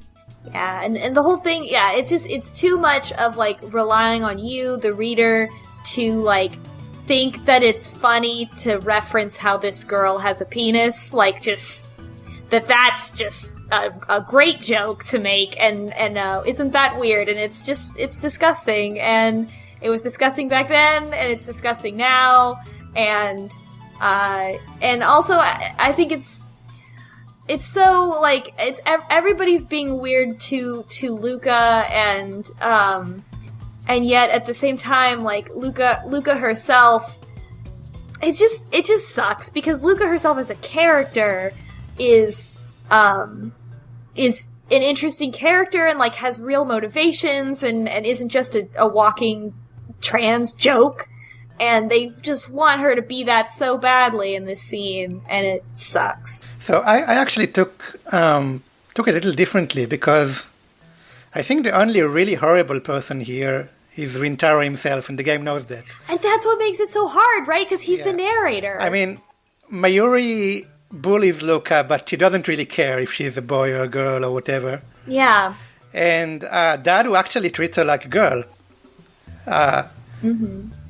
Yeah, and the whole thing, it's too much of, like, relying on you, the reader, to, like, think that it's funny to reference how this girl has a penis, like, just that's just a great joke to make, and isn't that weird? And it's disgusting, and it was disgusting back then, and it's disgusting now, and also I think it's so, like, it's everybody's being weird to Luka, and yet at the same time, like, Luka herself, it just sucks because Luka herself as a character is an interesting character and like has real motivations and isn't just a walking trans joke. And they just want her to be that so badly in this scene, and it sucks. So I actually took it a little differently, because I think the only really horrible person here is Rintaro himself, and the game knows that. And that's what makes it so hard, right? Because he's the narrator. I mean, Mayuri bullies Luka, but she doesn't really care if she's a boy or a girl or whatever. Yeah. And Dadu actually treats her like a girl.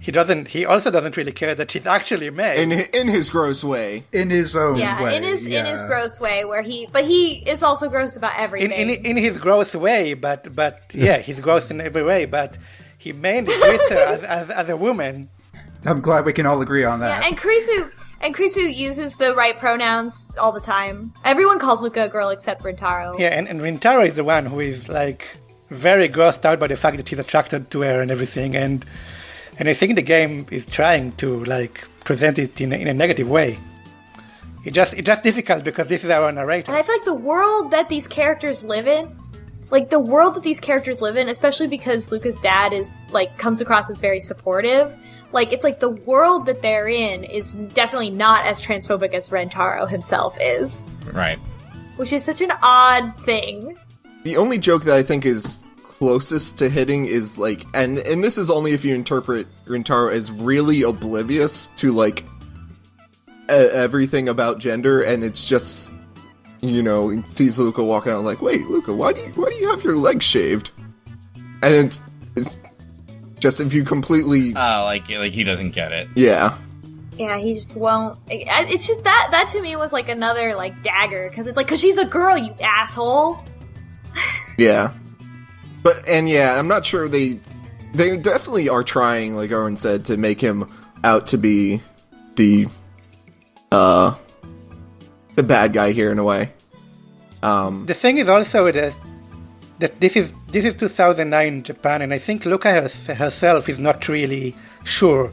He also doesn't really care that she's actually May. In his gross way. In his own way. In his gross way, where he is also gross about everything. In his gross way, but he's gross in every way, but he mainly treats her as a woman. I'm glad we can all agree on that. Yeah, and Krisu uses the right pronouns all the time. Everyone calls Luka a girl except Rintaro. Yeah, and Rintaro is the one who is like very grossed out by the fact that he's attracted to her and everything, and I think the game is trying to like present it in a negative way. It's just difficult because this is our narrator. And I feel like the world that these characters live in, especially because Luka's dad is like comes across as very supportive. Like it's like the world that they're in is definitely not as transphobic as Rintaro himself is. Right. Which is such an odd thing. The only joke that I think is closest to hitting is like, and this is only if you interpret Rintaro as really oblivious to like everything about gender, and it's just, you know, he sees Luka walking out like, wait, Luka, why do you have your legs shaved? And it's just if you completely like he doesn't get it. Yeah, he just won't. It's just that to me was like another like dagger, because it's like, because she's a girl, you asshole. Yeah. But, and yeah, I'm not sure they definitely are trying, like Oren said, to make him out to be the bad guy here in a way. The thing is also that this is 2009 Japan, and I think Luka herself is not really sure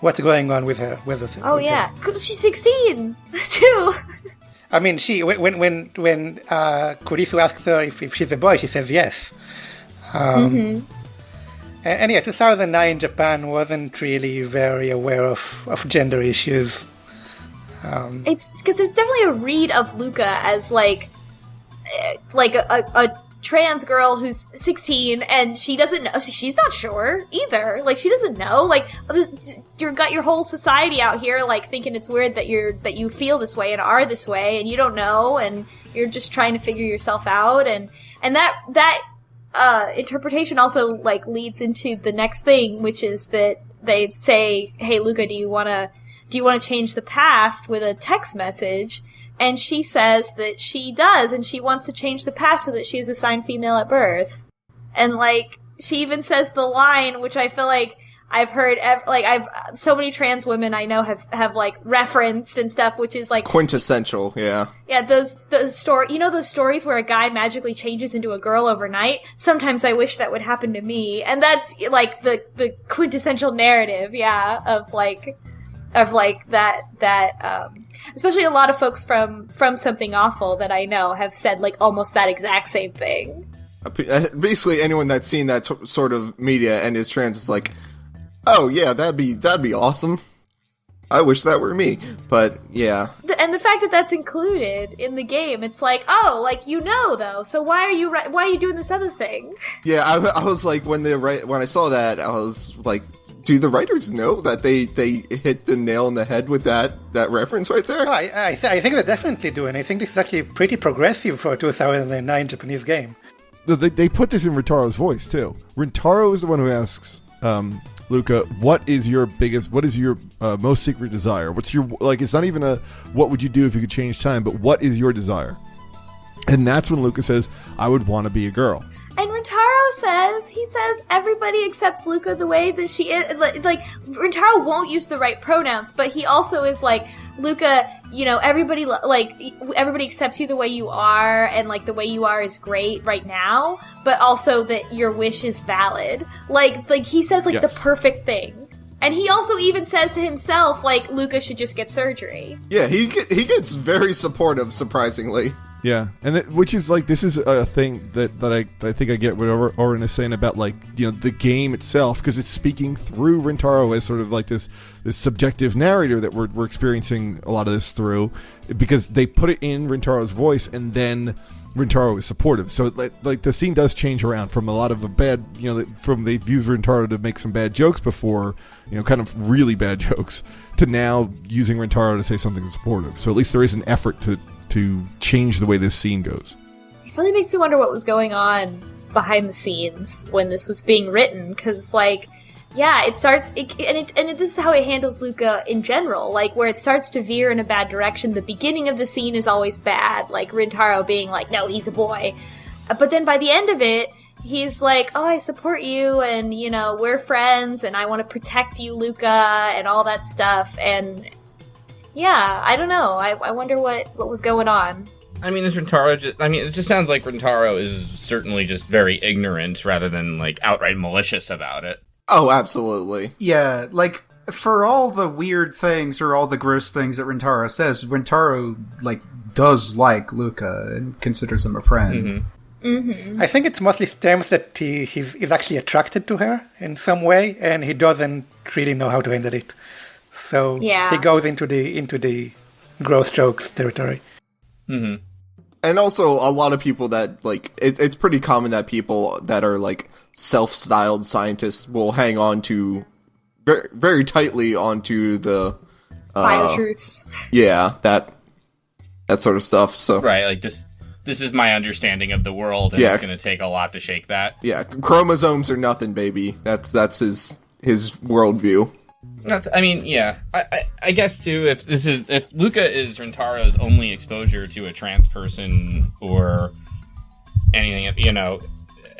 what's going on with her. She's 16 too. I mean, when Kurisu asks her if she's a boy, she says yes. And yeah, 2009 Japan wasn't really very aware of gender issues. It's because there's definitely a read of Luka as like a trans girl who's 16, and she doesn't know. She's not sure either. Like, she doesn't know. Like, you've got your whole society out here like thinking it's weird that you feel this way and are this way, and you don't know, and you're just trying to figure yourself out, and that interpretation also like leads into the next thing, which is that they say, "Hey, Luka, do you want to change the past?" with a text message, and she says that she does, and she wants to change the past so that she is assigned female at birth. And like she even says the line, which I feel like I've heard, so many trans women I know have like referenced and stuff, which is like quintessential, yeah. Yeah, those stories where a guy magically changes into a girl overnight. Sometimes I wish that would happen to me, and that's like the quintessential narrative, yeah, of that. Especially a lot of folks from Something Awful that I know have said like almost that exact same thing. Basically, anyone that's seen that sort of media and is trans is like, oh yeah, that'd be awesome. I wish that were me. But yeah, and the fact that that's included in the game, it's like, oh, like though. So why are you doing this other thing? Yeah, I was like, when I saw that, I was like, do the writers know that they hit the nail on the head with that reference right there? Oh, I think they definitely do, and I think this is actually pretty progressive for a 2009 Japanese game. They put this in Rintaro's voice too. Rintaro is the one who asks Luka, what is your most secret desire? What's your, like, it's not even a what would you do if you could change time, but what is your desire? And that's when Luka says, I would want to be a girl. And Rintaro says everybody accepts Luka the way that she is. Like, Rintaro won't use the right pronouns, but he also is like, Luka, everybody accepts you the way you are, and like the way you are is great right now, but also that your wish is valid. Like he says like the perfect thing. And he also even says to himself, like, Luka should just get surgery. Yeah, he gets very supportive, surprisingly. Yeah, and which is like, this is a thing that I think I get what Oren is saying about, like, you know, the game itself, because it's speaking through Rintaro as sort of like this subjective narrator that we're experiencing a lot of this through, because they put it in Rintaro's voice, and then Rintaro is supportive. So like the scene does change around from a lot of a bad, you know, from they've used Rintaro to make some bad jokes before, you know, kind of really bad jokes, to now using Rintaro to say something supportive. So at least there is an effort to change the way this scene goes. It really makes me wonder what was going on behind the scenes when this was being written, because, like, yeah, it starts, and this is how it handles Luka in general, like, where it starts to veer in a bad direction. The beginning of the scene is always bad, like Rintaro being like, no, he's a boy. But then by the end of it, he's like, oh, I support you, and, you know, we're friends, and I want to protect you, Luka, and all that stuff, and yeah, I don't know. I wonder what was going on. I mean, is Rintaro it just sounds like Rintaro is certainly just very ignorant rather than, like, outright malicious about it. Oh, absolutely. Yeah, like, for all the weird things or all the gross things that Rintaro says, Rintaro, like, does like Luka and considers him a friend. Mm-hmm. Mm-hmm. I think it's mostly stems that he's actually attracted to her in some way, and he doesn't really know how to handle it. So he goes into the gross jokes territory. Mm-hmm. And also, a lot of people that, like, it's pretty common that people that are, like, self-styled scientists will hang on to very, very tightly onto the Biotruths. Yeah, that sort of stuff. So right, like this is my understanding of the world, and it's going to take a lot to shake that. Yeah, chromosomes are nothing, baby. That's his worldview. I guess too, if Luka is Rintaro's only exposure to a trans person or anything, you know,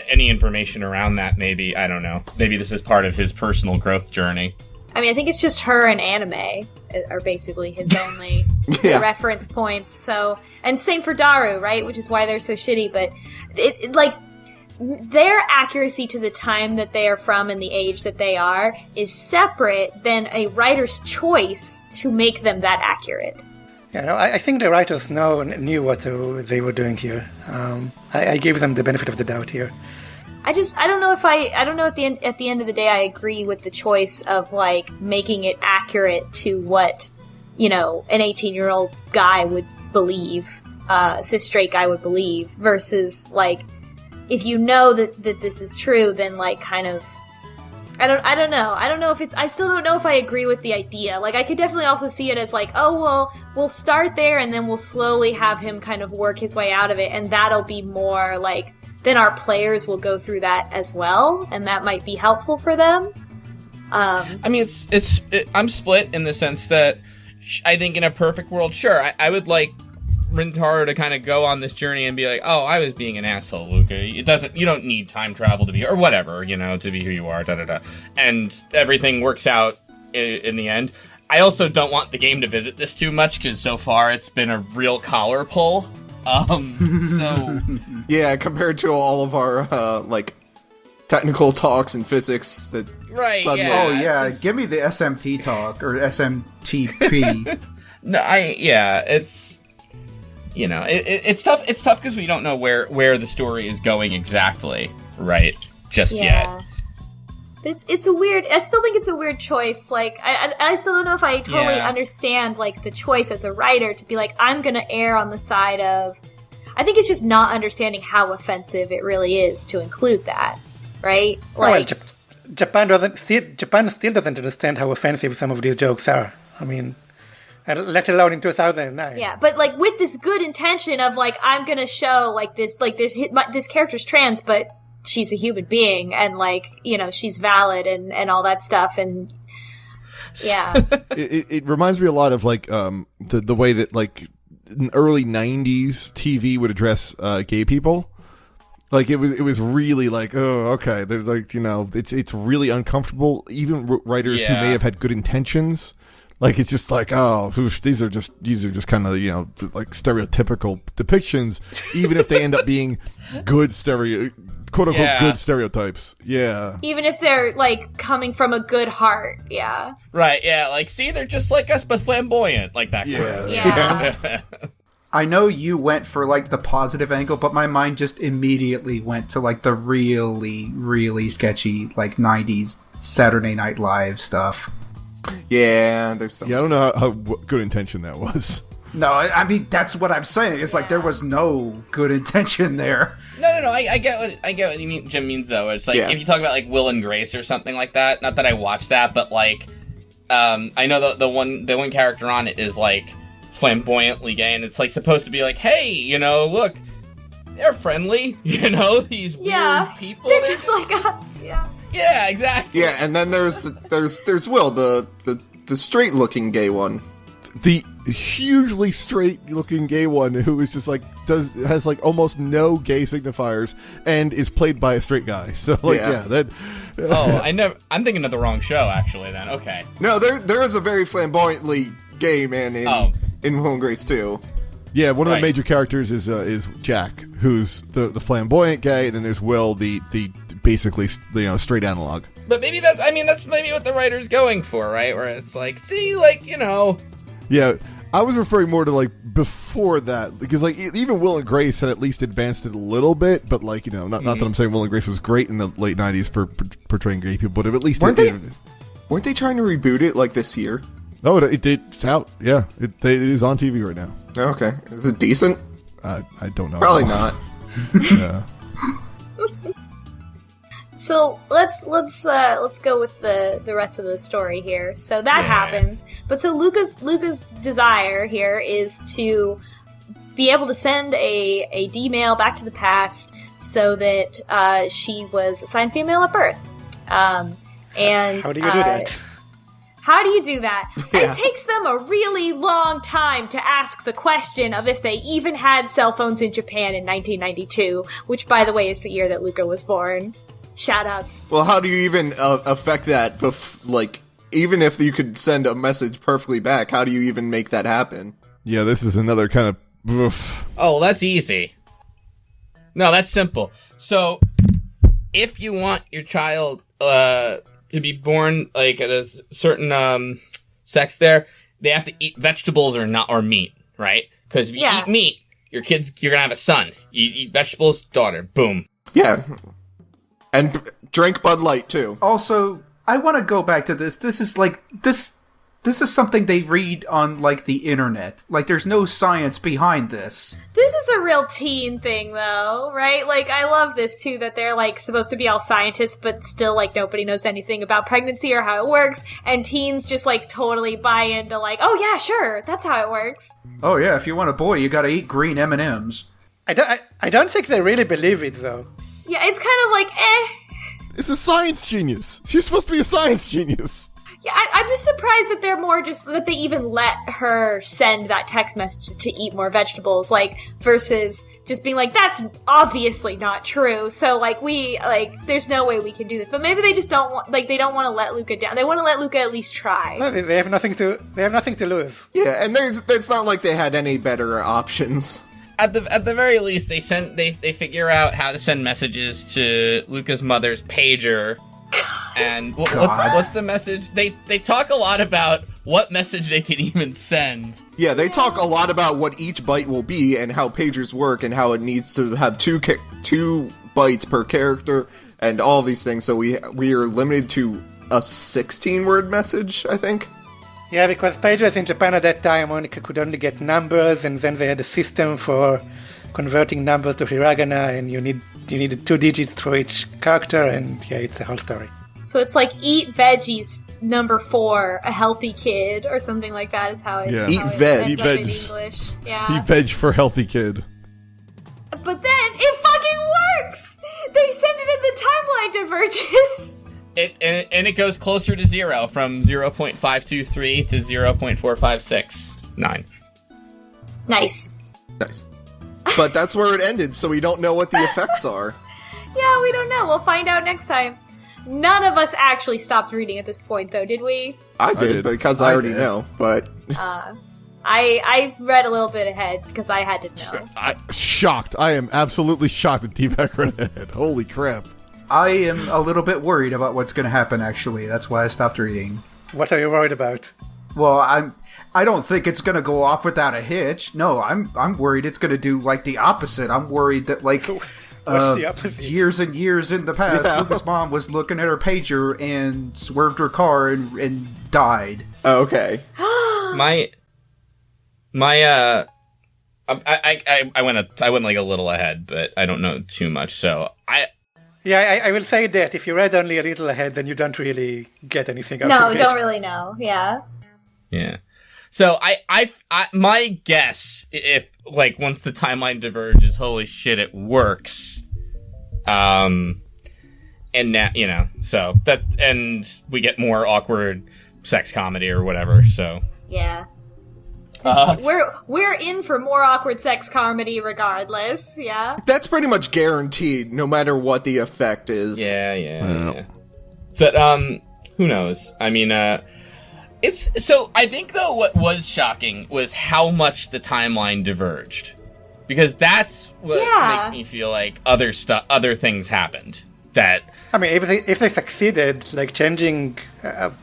any information around that, maybe, I don't know. Maybe this is part of his personal growth journey. I mean, I think it's just her and anime are basically his only reference points. So, and same for Daru, right? Which is why they're so shitty. But their accuracy to the time that they are from and the age that they are is separate than a writer's choice to make them that accurate. Yeah, no, I think the writers knew what they were doing here. I gave them the benefit of the doubt here. I don't know at the end of the day I agree with the choice of, like, making it accurate to what, you know, an 18-year-old guy would believe, cis straight guy would believe, versus, like, if you know that this is true, then, like, kind of, I don't know. I still don't know if I agree with the idea. Like, I could definitely also see it as, like, oh, well, we'll start there and then we'll slowly have him kind of work his way out of it, and that'll be more, like, then our players will go through that as well, and that might be helpful for them. I mean, I'm split in the sense that I think in a perfect world, sure, I would like Rintaro to kind of go on this journey and be like, oh, I was being an asshole, Luka. You don't need time travel to be, or whatever, you know, to be who you are, da-da-da. And everything works out in the end. I also don't want the game to visit this too much, because so far it's been a real collar pull. So... yeah, compared to all of our, like, technical talks and physics that... Right, suddenly... Oh, yeah, give me the SMT talk, or SMTP. No, it's... You know, it's tough. It's tough because we don't know where the story is going exactly, right? Just yet. But it's a weird. I still think it's a weird choice. Like, I still don't know if I totally understand, like, the choice as a writer to be like, I'm gonna err on the side of. I think it's just not understanding how offensive it really is to include that, right? Like, Japan still doesn't understand how offensive some of these jokes are. I mean. Let alone in 2009. Yeah, but, like, with this good intention of, like, I'm gonna show, like, this character's trans, but she's a human being, and, like, you know, she's valid and all that stuff, and yeah. It reminds me a lot of, like, the way that, like, in early 90s TV would address gay people. Like, it was really like, oh, okay, there's, like, you know, it's really uncomfortable. Even writers who may have had good intentions, like, it's just like, oh, these are just kind of, you know, like, stereotypical depictions, even if they end up being good quote unquote good stereotypes. Yeah. Even if they're, like, coming from a good heart. Yeah. Right. Yeah. Like, see, they're just like us, but flamboyant, like that. Yeah. I know you went for, like, the positive angle, but my mind just immediately went to, like, the really, really sketchy, like, 90s Saturday Night Live stuff. Yeah, there's some. Yeah, I don't know what good intention that was. No, I mean, that's what I'm saying. It's like there was no good intention there. No. I get what you mean. Jim means though. It's like if you talk about like Will and Grace or something like that. Not that I watched that, but like, I know the one character on it is like flamboyantly gay, and it's like supposed to be like, hey, look, they're friendly, these weird people. They're just like us. Yeah. Yeah, exactly. Yeah, and then there's Will, the straight looking gay one. The hugely straight-looking gay one who is just like has like almost no gay signifiers and is played by a straight guy. So like that. I'm thinking of the wrong show actually. Then okay. No, there is a very flamboyantly gay man in Will and Grace too. Yeah, one of the major characters is Jack, who's the flamboyant gay, and then there's Will, the basically straight analog. But maybe that's maybe what the writer's going for, right? Where it's like, see, like Yeah, I was referring more to like before that, because like even Will and Grace had at least advanced it a little bit, but like not that I'm saying Will and Grace was great in the late '90s for portraying gay people, but at least weren't they trying to reboot it like this year? No, it's out. Yeah, it is on TV right now. Okay, is it decent? I don't know. Probably not. Yeah. So let's go with the rest of the story here. So that happens, but so Luka's desire here is to be able to send a D-mail back to the past so that she was assigned female at birth. And how do you do that? How do you do that? Yeah. It takes them a really long time to ask the question of if they even had cell phones in Japan in 1992, which, by the way, is the year that Luka was born. Shoutouts. Well, how do you even affect that? Even if you could send a message perfectly back, how do you even make that happen? Yeah, this is another kind of. Oof. Oh, that's easy. No, that's simple. So, if you want your child to be born like at a certain sex, they have to eat vegetables or meat, right? Because if you eat meat, you're gonna have a son. You eat vegetables, daughter. Boom. Yeah. And drink Bud Light, too. Also, I want to go back to this. This is like, this is something they read on, like, the internet. Like, there's no science behind this. This is a real teen thing, though, right? Like, I love this, too, that they're, like, supposed to be all scientists, but still, like, nobody knows anything about pregnancy or how it works, and teens just, like, totally buy into, like, oh, yeah, sure, that's how it works. Oh, yeah, if you want a boy, you gotta eat green M&Ms. I don't think they really believe it, though. Yeah, it's kind of like, It's a science genius. She's supposed to be a science genius. Yeah, I'm just surprised that they're more just, that they even let her send that text message to eat more vegetables, like, versus just being like, that's obviously not true, so, like, there's no way we can do this. But maybe they just don't want, like, they don't want to let Luka down. They want to let Luka at least try. No, they have nothing to lose. Yeah, and it's not like they had any better options. At the very least, they figure out how to send messages to Luka's mother's pager. And what's the message? They talk a lot about what message they can even send. Yeah, they talk a lot about what each byte will be and how pagers work and how it needs to have two bytes per character and all these things. So we are limited to a 16-word message, I think. Yeah, because pagers in Japan at that time could only get numbers, and then they had a system for converting numbers to hiragana, and you needed 2 digits for each character, and yeah, it's a whole story. So it's like eat veggies number 4, a healthy kid, or something like that is how it Eat veg. Eat In veg. English. Yeah. Eat veg for healthy kid. But then it fucking works. They send it in the timeline diverges. And it goes closer to 0 from 0.523 to 0.4569. Nice. But that's where it ended, so we don't know what the effects are. Yeah, we don't know. We'll find out next time. None of us actually stopped reading at this point, though, did we? I did. Because I already know, but... I read a little bit ahead because I had to know. Shocked. I am absolutely shocked that T-Back read ahead. Holy crap. I am a little bit worried about what's going to happen, actually. That's why I stopped reading. What are you worried about? Well, I don't think it's going to go off without a hitch. No, I'm worried it's going to do like the opposite. I'm worried that like What's the opposite? years and years in the past, Luka's mom was looking at her pager and swerved her car and died. Oh, okay. I went like a little ahead, but I don't know too much. So I will say that if you read only a little ahead, then you don't really get anything out No, of it. don't really know. Yeah. yeah. So I my guess, if like once the timeline diverges, holy shit, it works. And now so that, and we get more awkward sex comedy or whatever. So Yeah. We're in for more awkward sex comedy regardless, yeah? That's pretty much guaranteed, no matter what the effect is. yeah. So who knows? I mean, it's so. I think though, what was shocking was how much the timeline diverged, because that's what makes me feel like other things happened. That I mean, if they succeeded, like changing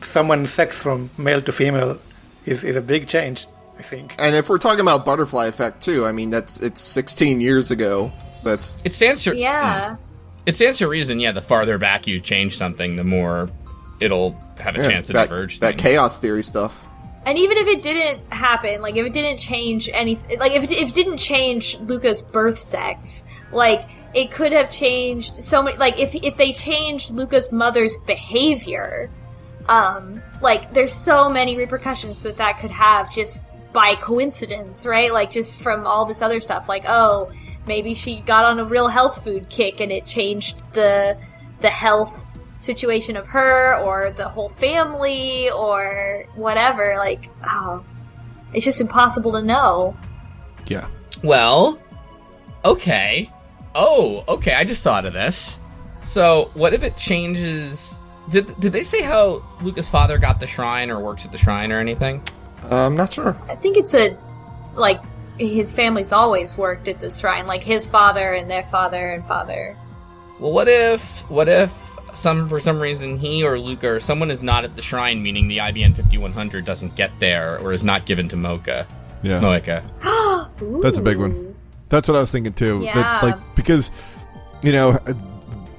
someone's sex from male to female is a big change, I think. And if we're talking about butterfly effect too, I mean it's 16 years ago. it stands to It stands to reason. Yeah, the farther back you change something, the more it'll have a chance to diverge. That chaos theory stuff. And even if it didn't happen, like if it didn't change anything, like if it didn't change Luka's birth sex, like it could have changed so many. Like if they changed Luka's mother's behavior, like there's so many repercussions that could have just by coincidence, right? Like just from all this other stuff, like maybe she got on a real health food kick and it changed the health situation of her or the whole family or whatever. Like, it's just impossible to know. Yeah. Well, okay. Okay, I just thought of this. So, what if it changes... Did they say how Luka's father got the shrine or works at the shrine or anything? I'm not sure. I think it's his family's always worked at the shrine, like his father and their father and father. Well, what if for some reason he or Luka or someone is not at the shrine, meaning the IBN 5100 doesn't get there or is not given to Moeka? Yeah. Moeka. That's a big one. That's what I was thinking too. Yeah. That, because,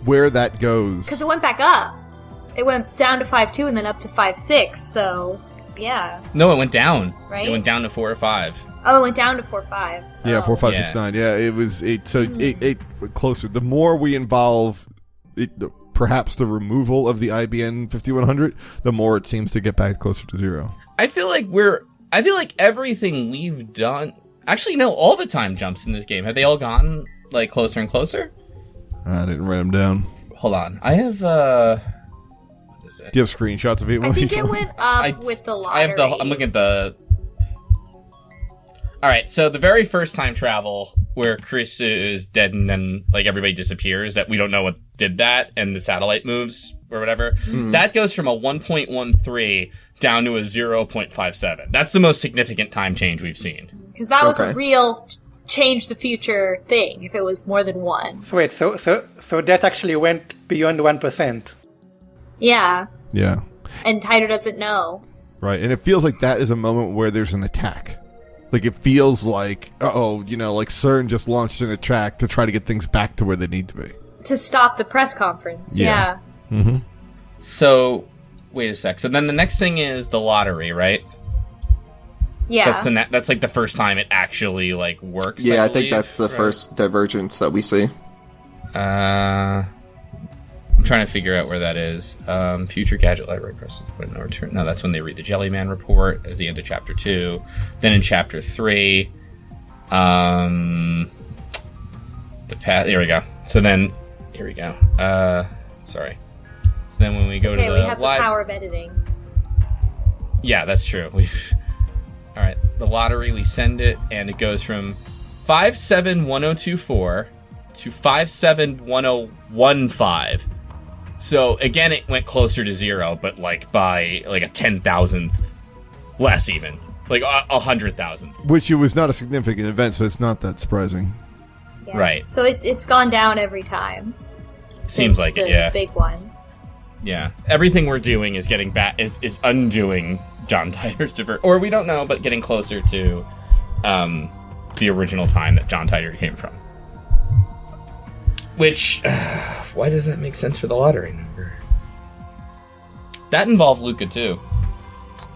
where that goes. Because it went back up. It went down to 5.2 and then up to 5.6, so, yeah. No, it went down. Right? It went down to 4 or 5. Oh, it went down to 4.5. Yeah, 4, 5, Yeah. 6, 9. Yeah, it was 8. So 8 closer. The more we involve perhaps the removal of the IBN 5100, the more it seems to get back closer to 0. I feel like everything we've done. Actually, no, all the time jumps in this game. Have they all gone like closer and closer? I didn't write them down. Hold on, I have. What is it? Do you have screenshots of it? I think it went up with the lottery. I'm looking at the. All right, so the very first time travel where Chris is dead and then like everybody disappears, that we don't know what did that, and the satellite moves or whatever. That goes from a 1.13 down to a 0.57. That's the most significant time change we've seen. Because that was a real change the future thing, if it was more than one. So wait, so that actually went beyond 1%. Yeah. Yeah. And Titor doesn't know. Right, and it feels like that is a moment where there's an attack. Like, it feels like, like CERN just launched an attack to try to get things back to where they need to be. To stop the press conference, yeah. Mm-hmm. So, wait a sec. So then the next thing is the lottery, right? Yeah. That's like the first time it actually like works. Yeah, I think believe, that's the first divergence that we see. I'm trying to figure out where that is. Future gadget library person. No, that's when they read the Jellyman report at the end of chapter 2. Then in chapter 3, the path. Here we go. So then, here we go. Sorry. So then when we go to the we have the power of editing. Yeah, that's true. All right, the lottery, we send it, and it goes from 571024 to 571015. So, again, it went closer to 0, but, like, by, like, a 10,000th less even. Like, 100,000th. Which it was not a significant event, so it's not that surprising. Yeah. Right. So it's gone down every time. Seems like it, yeah. Big one. Yeah. Everything we're doing is getting back, is undoing John Titor's or we don't know, but getting closer to the original time that John Titor came from. Which, why does that make sense for the lottery number? That involved Luka too.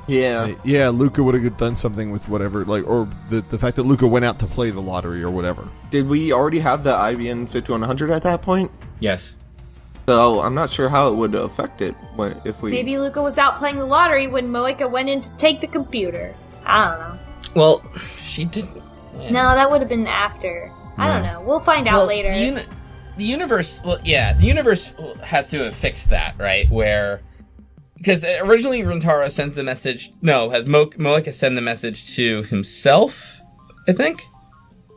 Yeah. Yeah, Luka would have done something with whatever, like, or the fact that Luka went out to play the lottery or whatever. Did we already have the IBN 5100 at that point? Yes. So I'm not sure how it would affect it if we... Maybe Luka was out playing the lottery when Moeka went in to take the computer. I don't know. Well, she didn't. Yeah. No, that would have been after. I don't know. We'll find out later. The universe... Well, yeah, the universe had to have fixed that, right? Where... Because originally Rintaro sends the message... No, has Moeka send the message to himself, I think?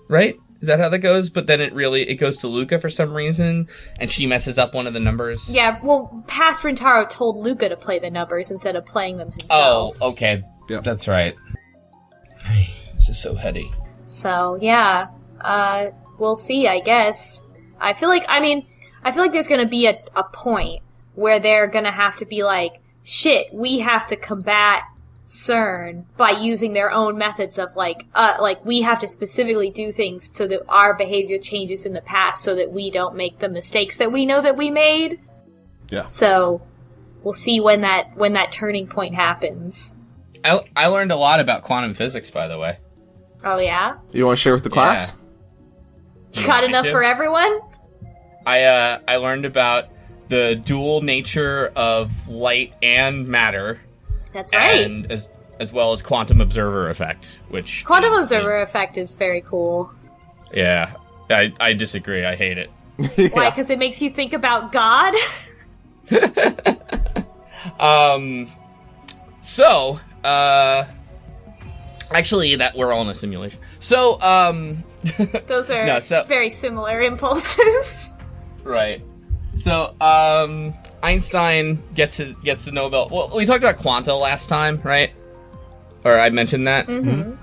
Right? Is that how that goes? But then it goes to Luka for some reason, and she messes up one of the numbers. Yeah, well, past Rintaro told Luka to play the numbers instead of playing them himself. Oh, okay. Yep. That's right. This is so heady. So, yeah. We'll see, I guess. I feel like there's gonna be a point where they're gonna have to be like, shit, we have to combat CERN by using their own methods of like we have to specifically do things so that our behavior changes in the past so that we don't make the mistakes that we know that we made. Yeah. So we'll see when that turning point happens. I learned a lot about quantum physics, by the way. Oh yeah? You want to share with the class? You got enough for everyone? I learned about the dual nature of light and matter. That's right. And as well as quantum observer effect, which quantum observer effect is very cool. Yeah, I disagree. I hate it. Why? Because it makes you think about God? Actually, that we're all in a simulation. So, those are very similar impulses. Right. So, Einstein gets the Nobel. Well, we talked about quanta last time, right? Or I mentioned that. Mm-hmm.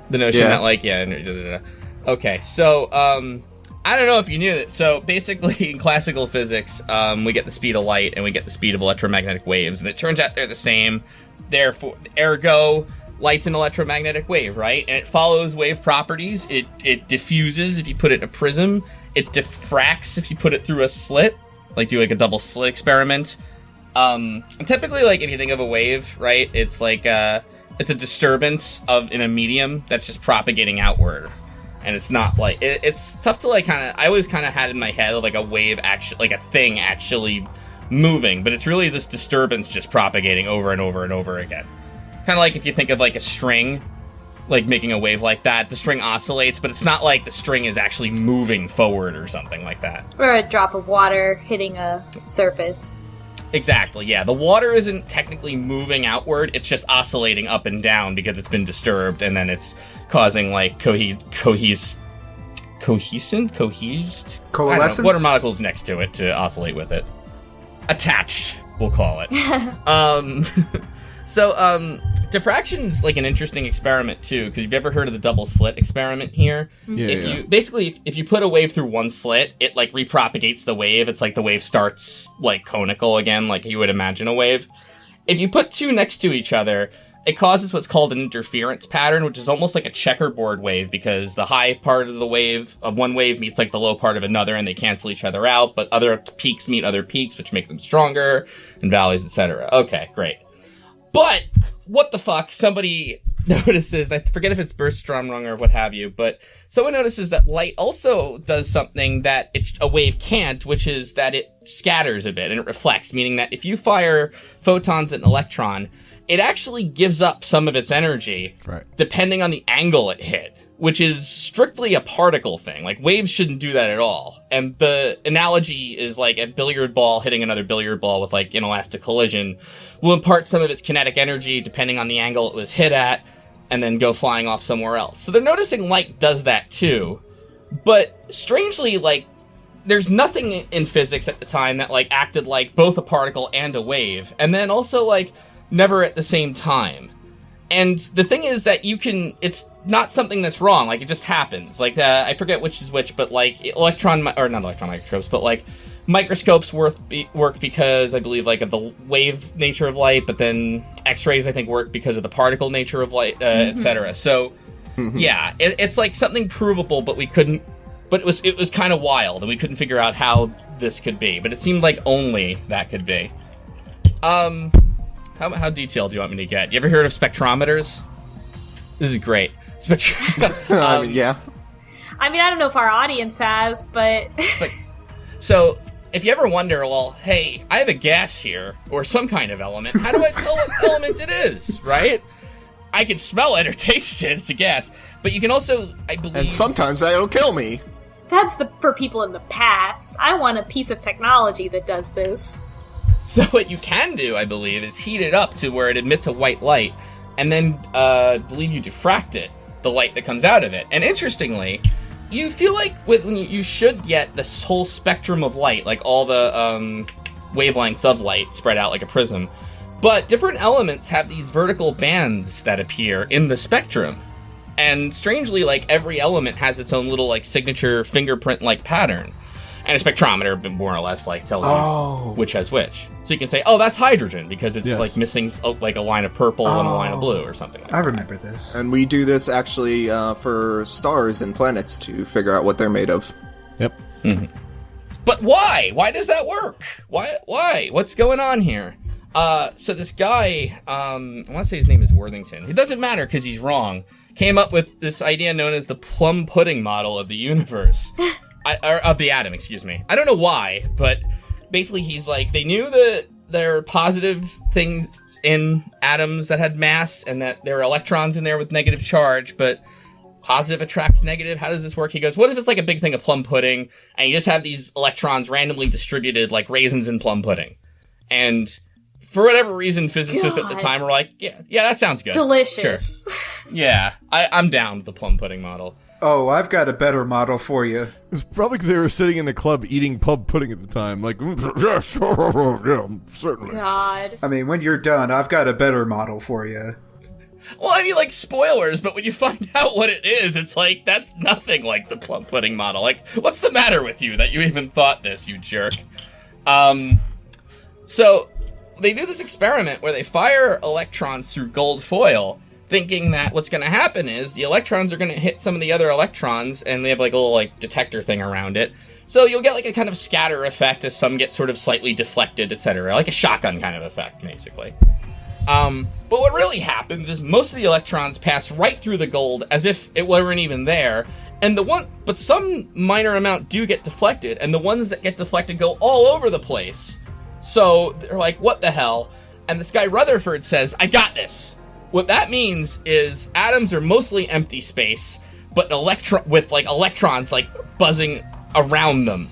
The notion that, Okay, so I don't know if you knew that. So basically, in classical physics, we get the speed of light and we get the speed of electromagnetic waves, and it turns out they're the same. Therefore, ergo, light's an electromagnetic wave, right? And it follows wave properties. It diffuses if you put it in a prism. It diffracts if you put it through a slit. Do a double slit experiment. And typically, if you think of a wave, right, it's it's a disturbance in a medium that's just propagating outward. And it's not it's tough to I always kind of had in my head a wave actually, a thing actually moving, but it's really this disturbance just propagating over and over and over again. Kind of if you think of a string, making a wave like that, the string oscillates, but it's not like the string is actually moving forward or something like that. Or a drop of water hitting a surface. Exactly, yeah. The water isn't technically moving outward, it's just oscillating up and down because it's been disturbed, and then it's causing, cohesed? Coalescence? Water molecules next to it to oscillate with it. Attached, we'll call it. Diffraction's an interesting experiment too, because you've ever heard of the double slit experiment here? Yeah. If you put a wave through one slit, it repropagates the wave. It's the wave starts conical again, like you would imagine a wave. If you put two next to each other, it causes what's called an interference pattern, which is almost like a checkerboard wave, because the high part of one wave meets the low part of another, and they cancel each other out, but other peaks meet other peaks, which make them stronger, and valleys, etc. Okay, great. But, what the fuck, somebody notices, I forget if it's Bergström or what have you, but someone notices that light also does something that a wave can't, which is that it scatters a bit and it reflects, meaning that if you fire photons at an electron, it actually gives up some of its energy, right, depending on the angle it hit, which is strictly a particle thing. Waves shouldn't do that at all. And the analogy is a billiard ball hitting another billiard ball with inelastic collision will impart some of its kinetic energy depending on the angle it was hit at, and then go flying off somewhere else. So they're noticing light does that too. But strangely, there's nothing in physics at the time that acted like both a particle and a wave, and then also never at the same time. And the thing is that it's not something that's wrong, it just happens. I forget which is which, but not electron microscopes, but microscopes work because I believe like of the wave nature of light, but then X-rays I think work because of the particle nature of light, etc. So yeah, it's like something provable, but we couldn't. But it was kind of wild, and we couldn't figure out how this could be. But it seemed like only that could be. How detailed do you want me to get? You ever heard of spectrometers? This is great. I mean, yeah. I mean, I don't know if our audience has, but... So, if you ever wonder, well, hey, I have a gas here, or some kind of element, how do I tell what element it is, right? I can smell it or taste it, it's a gas. But you can also, I believe... And sometimes that'll kill me. That's for people in the past. I want a piece of technology that does this. So what you can do, I believe, is heat it up to where it emits a white light, and then, I believe you diffract it, the light that comes out of it. And interestingly, you feel like when you should get this whole spectrum of light, like all the wavelengths of light spread out like a prism. But different elements have these vertical bands that appear in the spectrum. And strangely, like, every element has its own little, like, signature fingerprint-like pattern. And a spectrometer, more or less, like, tells you which has which. So you can say, oh, that's hydrogen, because it's, like, missing, like, a line of purple and a line of blue or something like that. I remember this. And we do this, actually, for stars and planets to figure out what they're made of. Yep. Mm-hmm. But why? Why does that work? Why? What's going on here? So this guy, I want to say his name is Worthington. It doesn't matter, because he's wrong. Came up with this idea known as the plum pudding model of the universe. Or of the atom, excuse me. I don't know why, but basically he's like, they knew that there are positive things in atoms that had mass and that there are electrons in there with negative charge, but positive attracts negative. How does this work? He goes, what if it's like a big thing of plum pudding and you just have these electrons randomly distributed like raisins in plum pudding? And for whatever reason, physicists at the time were like, yeah, that sounds good. Delicious. Sure. Yeah, I'm down with the plum pudding model. Oh, I've got a better model for you. It's probably because they were sitting in the club eating plum pudding at the time. Like, yes, yeah, certainly. God. I mean, when you're done, I've got a better model for you. Well, I mean, like, spoilers, but when you find out what it is, it's like, that's nothing like the plum pudding model. Like, what's the matter with you that you even thought this, you jerk? So, they do this experiment where they fire electrons through gold foil, thinking that what's going to happen is the electrons are going to hit some of the other electrons, and they have like a little like detector thing around it. So you'll get like a kind of scatter effect as some get sort of slightly deflected, etc. Like a shotgun kind of effect, basically. But what really happens is most of the electrons pass right through the gold as if it weren't even there, and but some minor amount do get deflected, and the ones that get deflected go all over the place. So they're like, what the hell? And this guy Rutherford says, I got this. What that means is atoms are mostly empty space, but with like electrons like buzzing around them,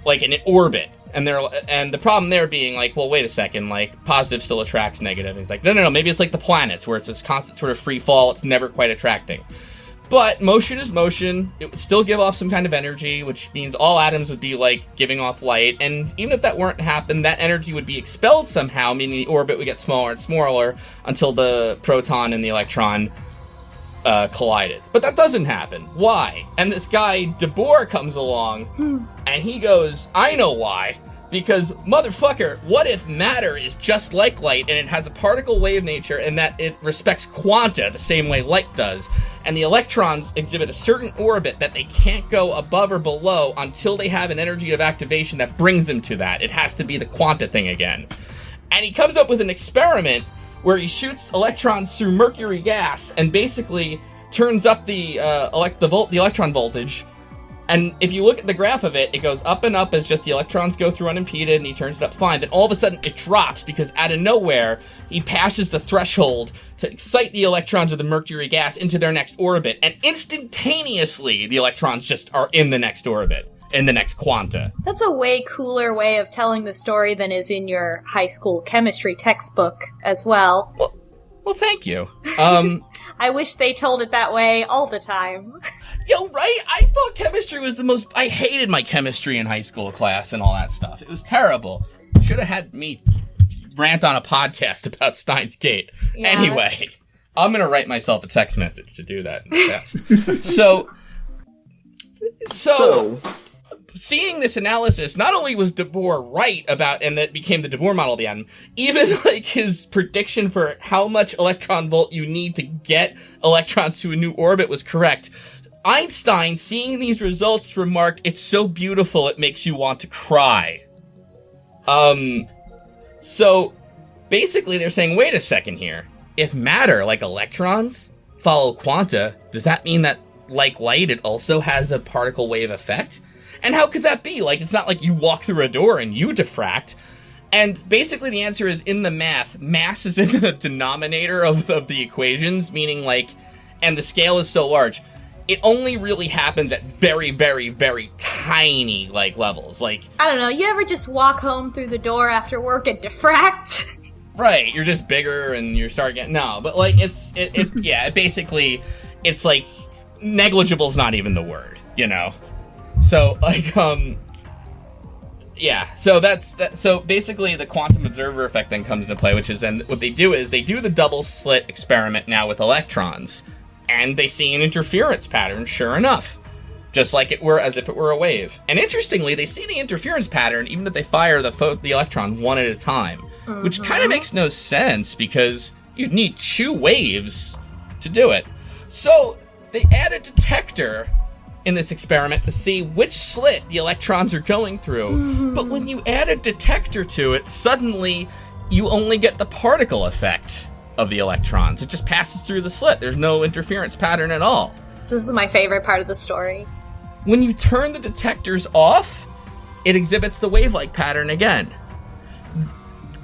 like in an orbit. And the problem there being like, well, wait a second, like positive still attracts negative. And he's like, no, maybe it's like the planets where it's this constant sort of free fall. It's never quite attracting. But motion is motion. It would still give off some kind of energy, which means all atoms would be, like, giving off light. And even if that weren't to happen, that energy would be expelled somehow, meaning the orbit would get smaller and smaller until the proton and the electron collided. But that doesn't happen. Why? And this guy, De Boer, comes along, and he goes, I know why. Because, motherfucker, what if matter is just like light and it has a particle wave nature and that it respects quanta the same way light does, and the electrons exhibit a certain orbit that they can't go above or below until they have an energy of activation that brings them to that. It has to be the quanta thing again. And he comes up with an experiment where he shoots electrons through mercury gas and basically turns up the electron voltage. And if you look at the graph of it, it goes up and up as just the electrons go through unimpeded, and he turns it up fine. Then all of a sudden, it drops because out of nowhere, he passes the threshold to excite the electrons of the mercury gas into their next orbit. And instantaneously, the electrons just are in the next orbit, in the next quanta. That's a way cooler way of telling the story than is in your high school chemistry textbook as well. Well, thank you. I wish they told it that way all the time. Yo, right? I thought chemistry was I hated my chemistry in high school class and all that stuff. It was terrible. Should have had me rant on a podcast about Steins Gate. Yeah. Anyway, I'm going to write myself a text message to do that in the test. So, seeing this analysis, not only was de Boer right about, and that became the de Boer model of the atom, even like his prediction for how much electron volt you need to get electrons to a new orbit was correct. Einstein, seeing these results, remarked, "It's so beautiful it makes you want to cry." So basically they're saying, wait a second here. If matter, like electrons, follow quanta, does that mean that, like light, it also has a particle wave effect? And how could that be? Like, it's not like you walk through a door and you diffract. And basically the answer is, in the mass is in the denominator of the equations, meaning like, and the scale is so large, it only really happens at very, very, very tiny, like, levels. Like, I don't know, you ever just walk home through the door after work and diffract? Right, you're just bigger and you start getting, no, but like, basically, it's like, negligible's not even the word, you know? So, like, so basically the quantum observer effect then comes into play, which is then, what they do is, they do the double slit experiment now with electrons, and they see an interference pattern, sure enough. Just like it were, as if it were a wave. And interestingly, they see the interference pattern, even if they fire the electron one at a time. Which kind of makes no sense, because you'd need 2 waves to do it. So, they add a detector in this experiment to see which slit the electrons are going through. But when you add a detector to it, suddenly you only get the particle effect of the electrons. It just passes through the slit. There's no interference pattern at all. This is my favorite part of the story. When you turn the detectors off, it exhibits the wave-like pattern again.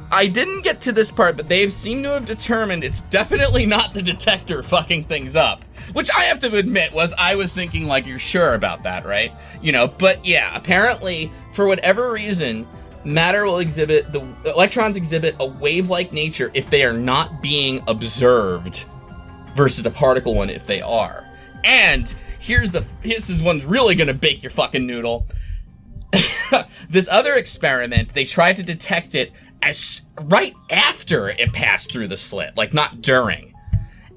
I didn't get to this part, but they've seemed to have determined it's definitely not the detector fucking things up. Which I have to admit I was thinking, like, you're sure about that, right? You know, but yeah, apparently, for whatever reason, matter will exhibit, the electrons exhibit a wave-like nature if they are not being observed, versus a particle one if they are. And this is one's really gonna bake your fucking noodle. This other experiment, they tried to detect it as right after it passed through the slit, like not during.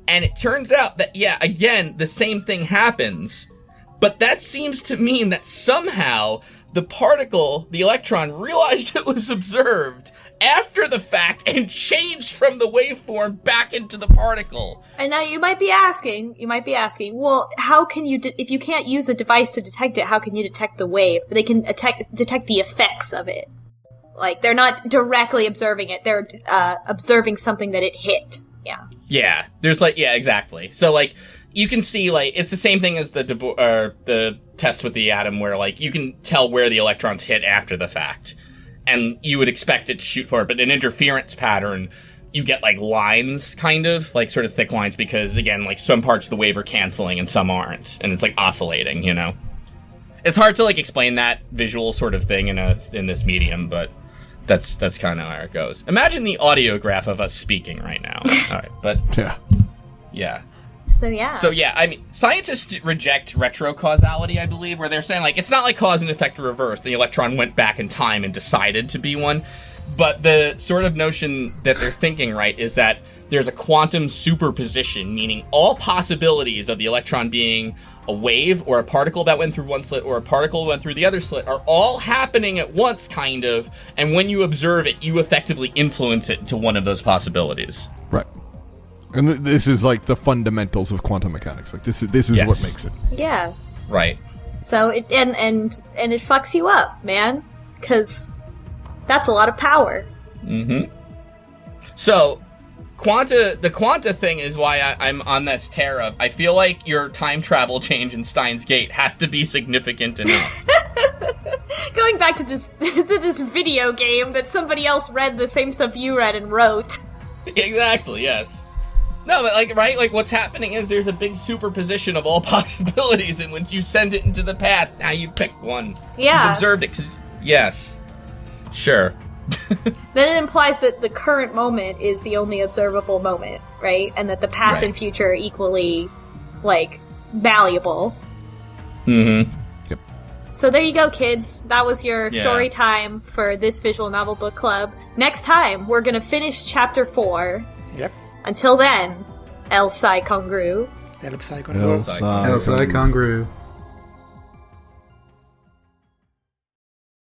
And it turns out that, yeah, again, the same thing happens, but that seems to mean that somehow the particle, the electron, realized it was observed after the fact and changed from the waveform back into the particle. And now you might be asking, well, how can you, if you can't use a device to detect it, how can you detect the wave? But they can detect the effects of it. Like, they're not directly observing it, they're observing something that it hit. Yeah. Yeah, there's like, yeah, exactly. So, like, you can see, like, it's the same thing as the test with the atom, where, like, you can tell where the electrons hit after the fact. And you would expect it to shoot for it, but an interference pattern, you get, like, lines, kind of, like, sort of thick lines, because, again, like, some parts of the wave are canceling and some aren't, and it's, like, oscillating, you know? It's hard to, like, explain that visual sort of thing in this medium, but that's kind of how it goes. Imagine the audiograph of us speaking right now. All right, but yeah. So yeah, I mean, scientists reject retrocausality, I believe, where they're saying, like, it's not like cause and effect reverse. The electron went back in time and decided to be one. But the sort of notion that they're thinking, right, is that there's a quantum superposition, meaning all possibilities of the electron being a wave or a particle that went through one slit or a particle that went through the other slit are all happening at once, kind of, and when you observe it, you effectively influence it into one of those possibilities. Right. And this is like the fundamentals of quantum mechanics. Like, this is Yes. what makes it. yeah. Right. So it and it fucks you up, man, because that's a lot of power. Mm-hmm. So, the quanta thing is why I'm on this tear of, I feel like your time travel change in Steins Gate has to be significant enough. Going back to this this video game that somebody else read the same stuff you read and wrote. Exactly, yes. No, but, like, right? Like, what's happening is there's a big superposition of all possibilities, and once you send it into the past, now you pick one. Yeah. You've observed it, 'cause, yes. Sure. Then it implies that the current moment is the only observable moment, right? And that the past Right. and future are equally, like, malleable. Mm-hmm. Yep. So there you go, kids. That was your Yeah. story time for this visual novel book club. Next time, we're gonna finish chapter 4. Yep. Until then, El Psi Congru. El Psycho. El Psi Elsa Congru.